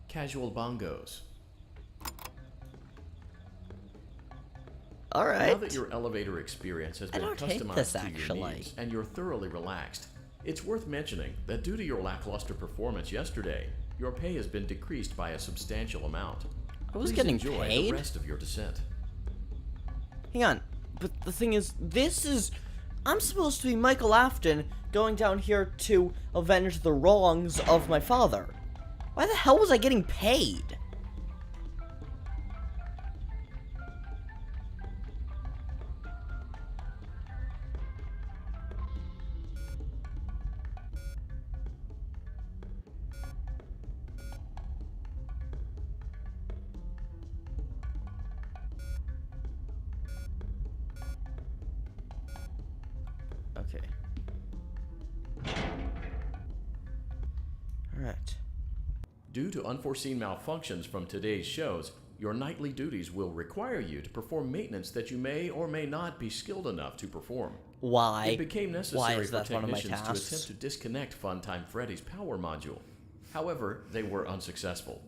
Casual Bongos. Alright. Now that your elevator experience has been customized to your needs and you're thoroughly relaxed, it's worth mentioning that due to your lackluster performance yesterday, your pay has been decreased by a substantial amount. I was Please getting enjoy paid? the rest of your descent. Hang on, but the thing is, I'm supposed to be Michael Afton going down here to avenge the wrongs of my father. Why the hell was I getting paid? Okay. Alright. Due to unforeseen malfunctions from today's shows, your nightly duties will require you to perform maintenance that you may or may not be skilled enough to perform. Why? It became necessary Why is for that one of my technicians to tasks? attempt to disconnect Funtime Freddy's power module. However, they were unsuccessful.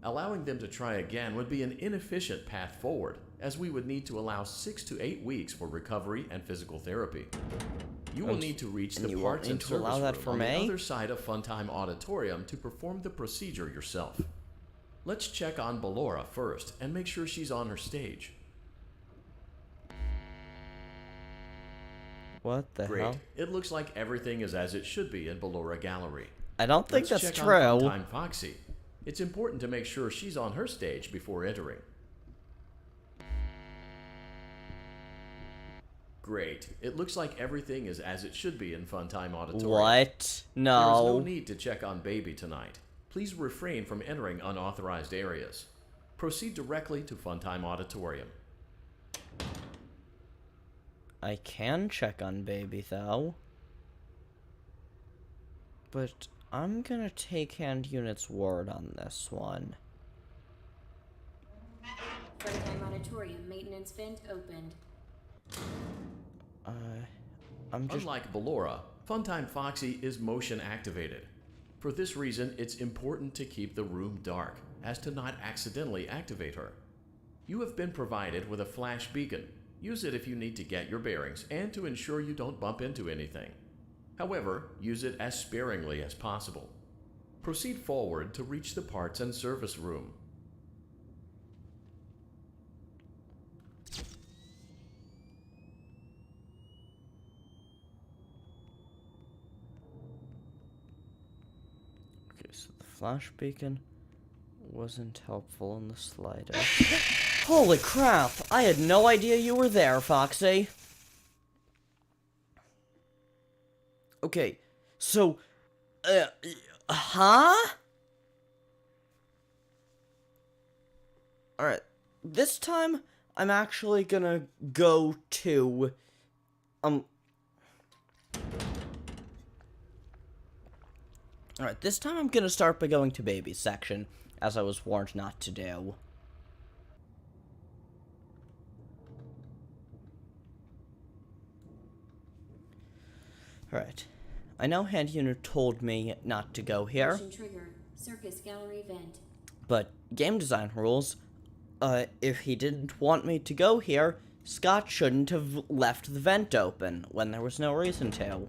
Allowing them to try again would be an inefficient path forward, as we would need to allow 6 to 8 weeks for recovery and physical therapy. You will need to reach the parts and service room on the other side of Funtime Auditorium to perform the procedure yourself. Let's check on Ballora first and make sure she's on her stage. What the Great. hell? It looks like everything is as it should be in Ballora Gallery. I don't think Let's that's check true. on Funtime Foxy. It's important to make sure she's on her stage before entering. Great. It looks like everything is as it should be in Funtime Auditorium. What? No. There is no need to check on Baby tonight. Please refrain from entering unauthorized areas. Proceed directly to Funtime Auditorium. I can check on Baby, though. But I'm gonna take Hand Unit's word on this one. Funtime Auditorium maintenance vent opened. Unlike Ballora, Funtime Foxy is motion activated. For this reason, it's important to keep the room dark, as to not accidentally activate her. You have been provided with a flash beacon. Use it if you need to get your bearings and to ensure you don't bump into anything. However, use it as sparingly as possible. Proceed forward to reach the parts and service room. Okay, so the flash beacon wasn't helpful in the slightest. Holy crap! I had no idea you were there, Foxy. Okay, so, huh? Alright, this time, I'm actually gonna go to, Alright, this time I'm gonna start by going to Baby's section, as I was warned not to do. Alright. I know Hand Unit told me not to go here. Motion trigger. Circus gallery vent. But game design rules, if he didn't want me to go here, Scott shouldn't have left the vent open when there was no reason to.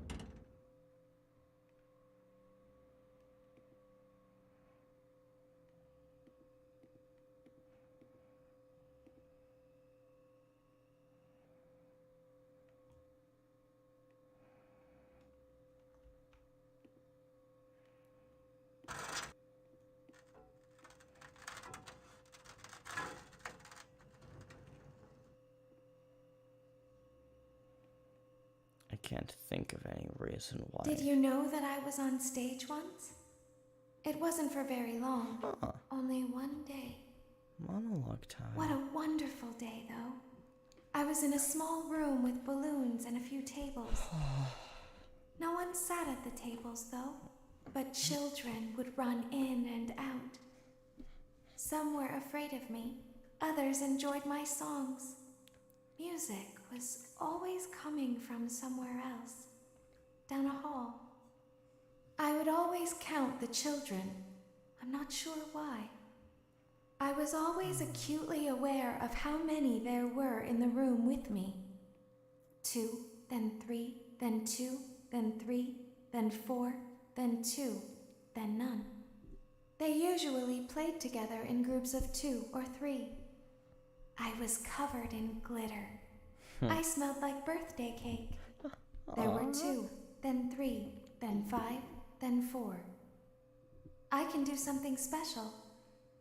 I can't think of any reason why. Did you know that I was on stage once? It wasn't for very long. Huh. Only one day. Monologue time. What a wonderful day, though. I was in a small room with balloons and a few tables. No one sat at the tables, though, but children would run in and out. Some were afraid of me. Others enjoyed my songs. Music was always coming from somewhere else, down a hall. I would always count the children. I'm not sure why. I was always acutely aware of how many there were in the room with me. 2, then 3, then 2, then 3, then 4, then 2, then none. They usually played together in groups of 2 or 3. I was covered in glitter. I smelled like birthday cake. There were 2, then 3, then 5, then 4. I can do something special.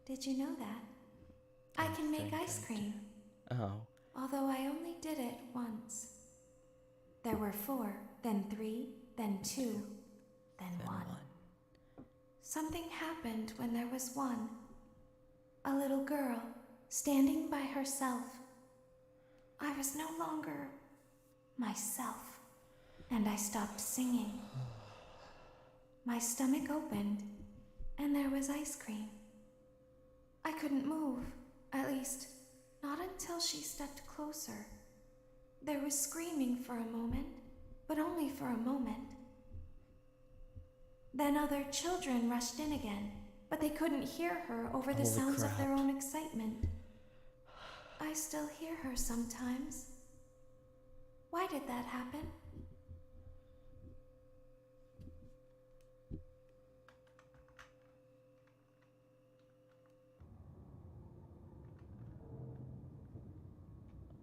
Did you know that? I can make ice cream. Oh. Although I only did it once. There were 4, then 3, then 2, then 1. Something happened when there was 1. A little girl, standing by herself. I was no longer myself, and I stopped singing. My stomach opened, and there was ice cream. I couldn't move, at least, not until she stepped closer. There was screaming for a moment, but only for a moment. Then other children rushed in again, but they couldn't hear her over the Holy sounds of crap. their own excitement. I still hear her sometimes. Why did that happen?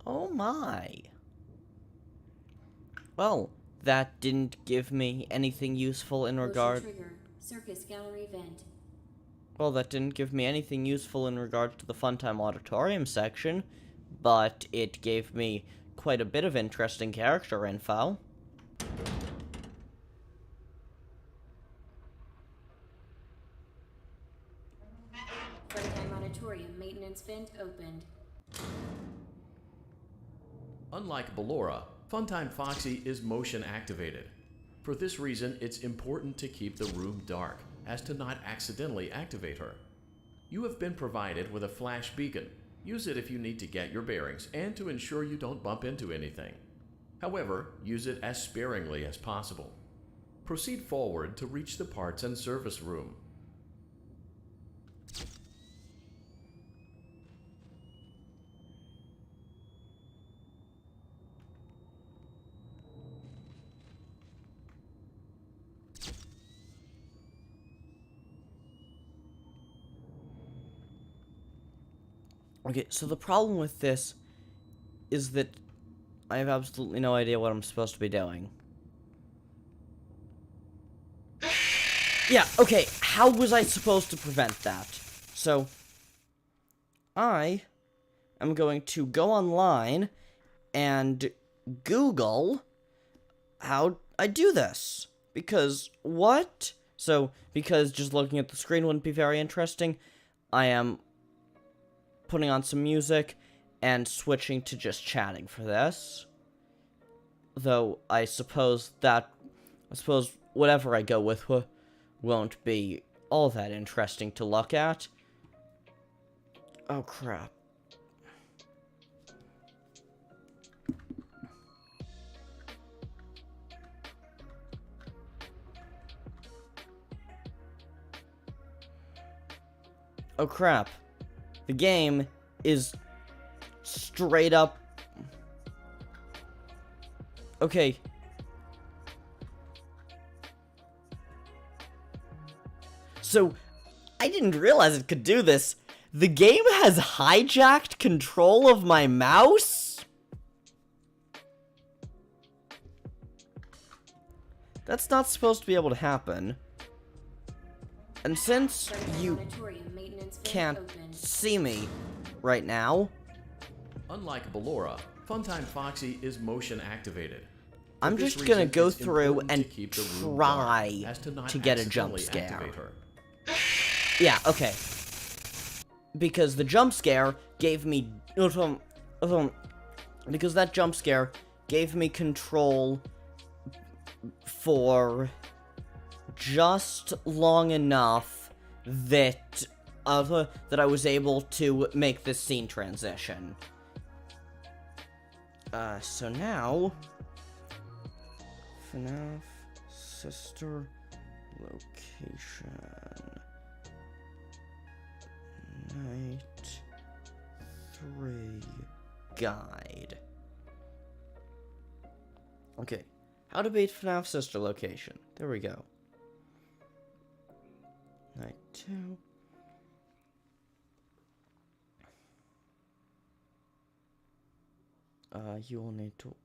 Oh my. Well, that didn't give me anything useful in regard... Motion trigger. Circus gallery vent. Well, that didn't give me anything useful in regards to the Funtime Auditorium section, but it gave me quite a bit of interesting character info. Funtime auditorium maintenance vent opened. Unlike Ballora, Funtime Foxy is motion activated. For this reason, it's important to keep the room dark, as to not accidentally activate her. You have been provided with a flash beacon. Use it if you need to get your bearings and to ensure you don't bump into anything. However, use it as sparingly as possible. Proceed forward to reach the parts and service room. Okay, so the problem with this is that I have absolutely no idea what I'm supposed to be doing. Yeah, okay, how was I supposed to prevent that? So, I am going to go online and Google how I do this. Because, what? So, because just looking at the screen wouldn't be very interesting, I am putting on some music and switching to just chatting for this. Though, I suppose whatever I go with won't be all that interesting to look at. Oh, crap. Oh, crap. The game is straight up... Okay. So, I didn't realize it could do this. The game has hijacked control of my mouse? That's not supposed to be able to happen. And since you can't see me right now, Unlike Ballora, Funtime Foxy is motion activated. I'm For this just gonna reason, go it's through important and to keep the room try dark, as to not to get a jump accidentally scare. activate her. Yeah, okay. Because the jump scare gave me... because that jump scare gave me control for just long enough that I was able to make this scene transition. So now... FNAF sister location... Night 3 guide. Okay. How to beat FNAF sister location. There we go. Night 2. You will need to...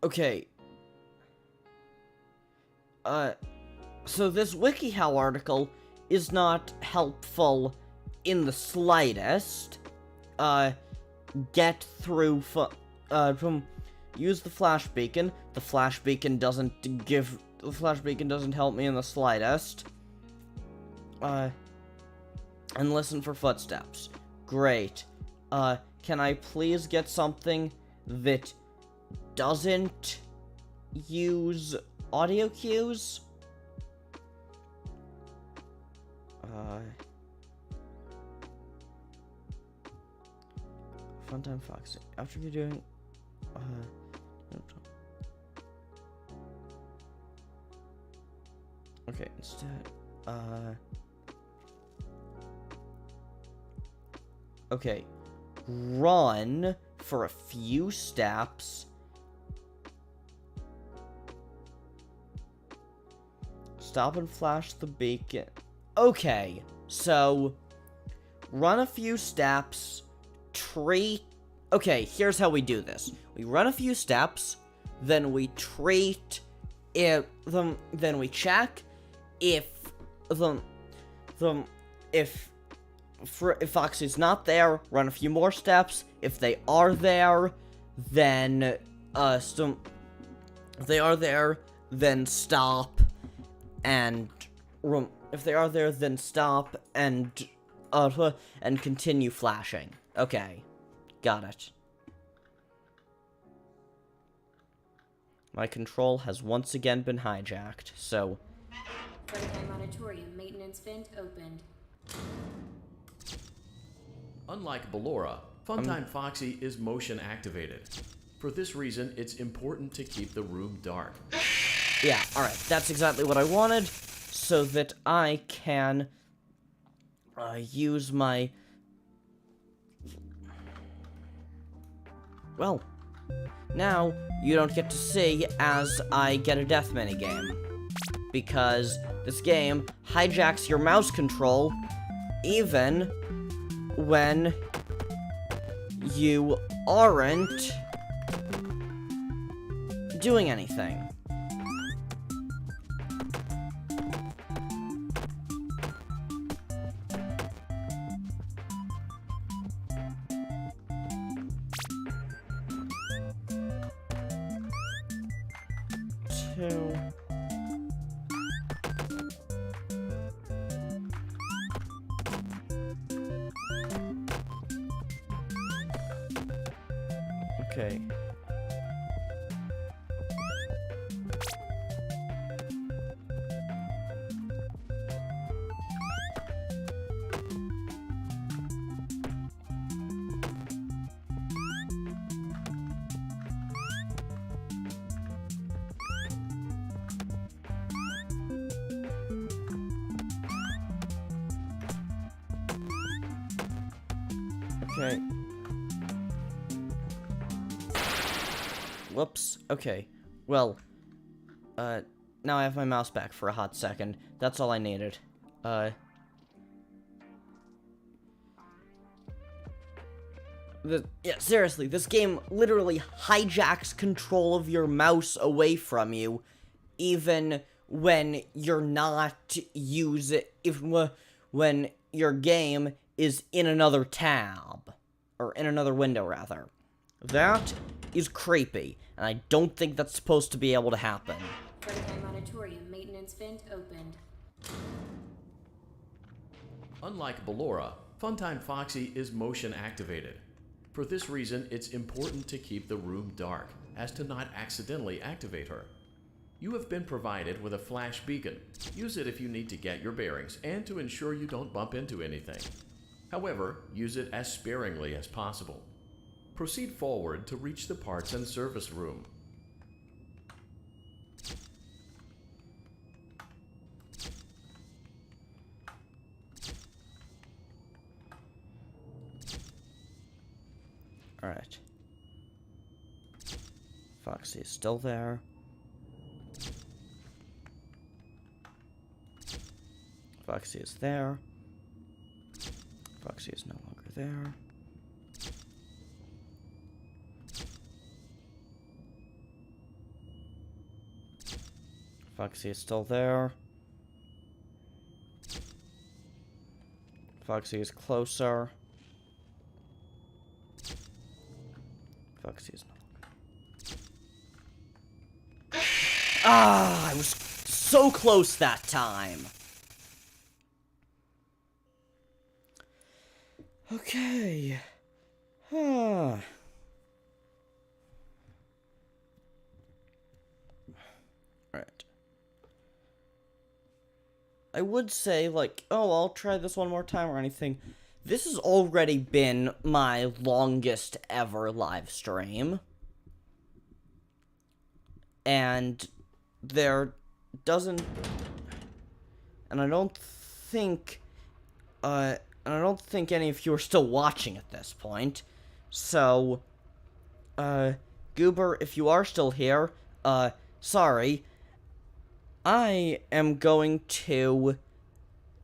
Okay. So this WikiHow article is not helpful in the slightest. Get through use the flash beacon. The flash beacon doesn't help me in the slightest. And listen for footsteps. Great. Can I please get something that doesn't use audio cues? Funtime Foxy. After you're doing, okay, instead, okay, run for a few steps. Stop and flash the beacon. Okay, so run a few steps, treat. Okay, here's how we do this. We run a few steps, then we treat if then we check if if Foxy's not there, run a few more steps. If they are there, then if they are there, then stop and if they are there, then stop and continue flashing. Okay, got it. My control has once again been hijacked, so... Funtime Auditorium maintenance vent opened. Unlike Ballora, Funtime Foxy is motion activated. For this reason, it's important to keep the room dark. Yeah, alright, that's exactly what I wanted, so that I can use my... Well, now you don't get to see as I get a death minigame, because this game hijacks your mouse control even when you aren't doing anything. Okay. Okay. Whoops. Okay. Well, now I have my mouse back for a hot second. That's all I needed. Yeah, seriously, this game literally hijacks control of your mouse away from you, even when you're not when your game is in another tab, or in another window, rather. That is creepy, and I don't think that's supposed to be able to happen. Funtime Auditorium maintenance vent opened. Unlike Ballora, Funtime Foxy is motion activated. For this reason, it's important to keep the room dark, as to not accidentally activate her. You have been provided with a flash beacon. Use it if you need to get your bearings, and to ensure you don't bump into anything. However, use it as sparingly as possible. Proceed forward to reach the parts and service room. Alright. Foxy is still there. Foxy is there. Foxy is no longer there. Foxy is still there. Foxy is closer. Foxy is no longer. Ah, I was so close that time. Okay. Alright. I would say, like, oh, I'll try this one more time or anything, this has already been my longest ever live stream. And there doesn't... And I don't think any of you are still watching at this point. So, Goober, if you are still here, sorry. I am going to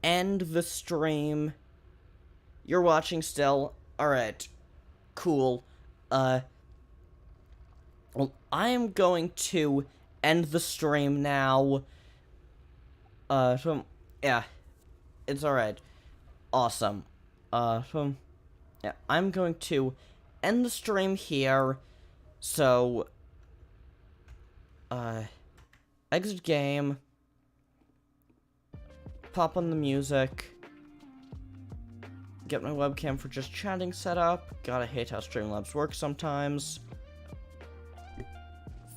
end the stream. You're watching still? Alright. Cool. Well, I am going to end the stream now. Yeah. It's alright. Awesome. Yeah, I'm going to end the stream here. So, exit game. Pop on the music. Get my webcam for just chatting set up. Gotta hate how Streamlabs work sometimes.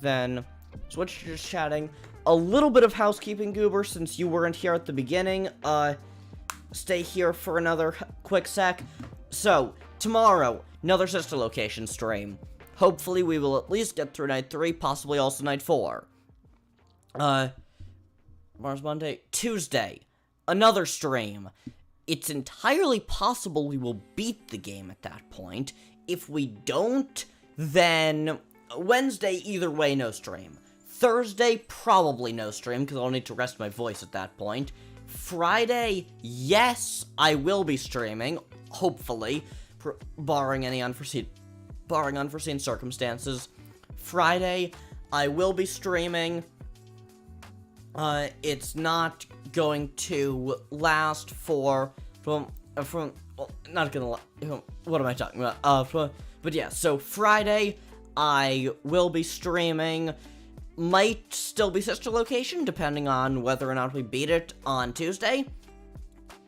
Then, switch to just chatting. A little bit of housekeeping, Goober, since you weren't here at the beginning. Stay here for another quick sec. So, tomorrow, another sister location stream. Hopefully we will at least get through night 3, possibly also night 4. Tomorrow's Monday. Tuesday, another stream. It's entirely possible we will beat the game at that point. If we don't, then Wednesday, either way, no stream. Thursday, probably no stream, because I'll need to rest my voice at that point. Friday, yes, I will be streaming, hopefully, barring unforeseen circumstances. Friday, I will be streaming. It's not going to last for, not gonna, what am I talking about? But yeah, so Friday, I will be streaming. Might still be sister location, depending on whether or not we beat it on Tuesday.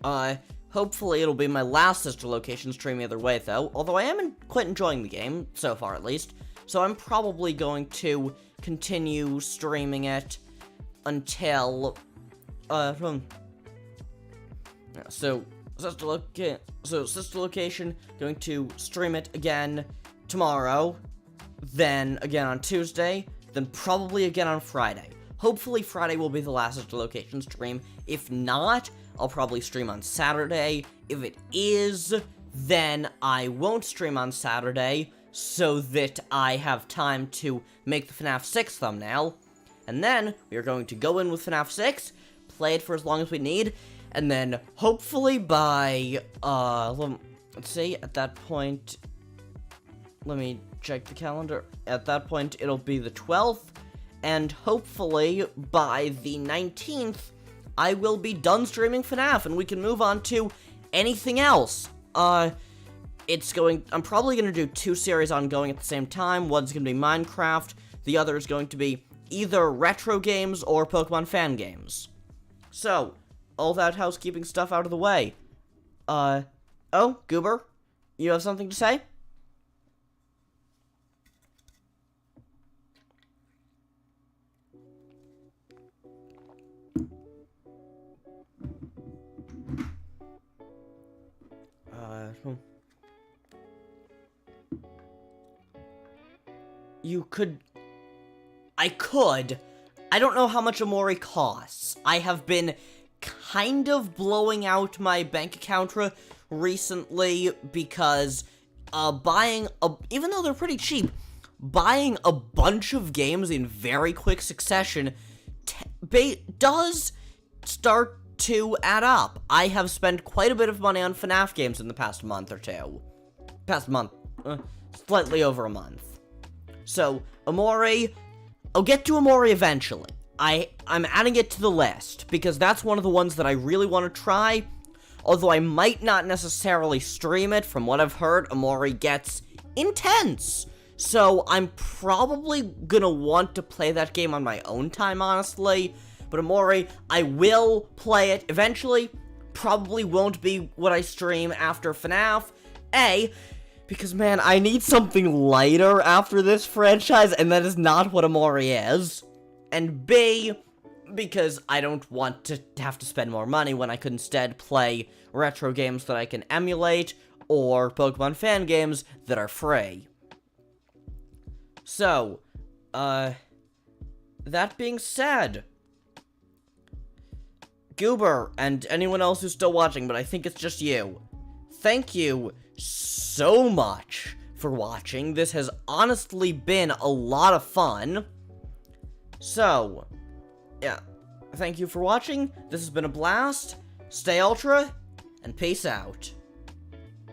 Hopefully it'll be my last sister location stream either way, though. Although I am quite enjoying the game, so far at least. So I'm probably going to continue streaming it until, so sister location, going to stream it again tomorrow, then again on Tuesday, then probably again on Friday. Hopefully Friday will be the last sister location stream. If not, I'll probably stream on Saturday. If it is, then I won't stream on Saturday, so that I have time to make the FNAF 6 thumbnail. And then, we are going to go in with FNAF 6, play it for as long as we need, and then, hopefully by, let's see, at that point, let me check the calendar. At that point, it'll be the 12th, and hopefully, by the 19th, I will be done streaming FNAF, and we can move on to anything else. I'm probably gonna do 2 series ongoing at the same time. One's gonna be Minecraft, the other is going to be either retro games or Pokemon fan games. So, all that housekeeping stuff out of the way. Oh, Goober, you have something to say? I don't know how much Omori costs. I have been kind of blowing out my bank account recently because, even though they're pretty cheap, buying a bunch of games in very quick succession does start to add up. I have spent quite a bit of money on FNAF games in the past month or two. Slightly over a month. So, Omori, I'll get to Omori eventually. I'm adding it to the list, because that's one of the ones that I really want to try, although I might not necessarily stream it. From what I've heard, Omori gets intense, so I'm probably gonna want to play that game on my own time, honestly. But Omori, I will play it eventually. Probably won't be what I stream after FNAF. Because, man, I need something lighter after this franchise, and that is not what Omori is. And B, because I don't want to have to spend more money when I could instead play retro games that I can emulate, or Pokemon fan games that are free. So, that being said, Goober, and anyone else who's still watching, but I think it's just you, thank you so much for watching. This has honestly been a lot of fun. So, yeah, thank you for watching. This has been a blast. Stay Ultra, and peace out.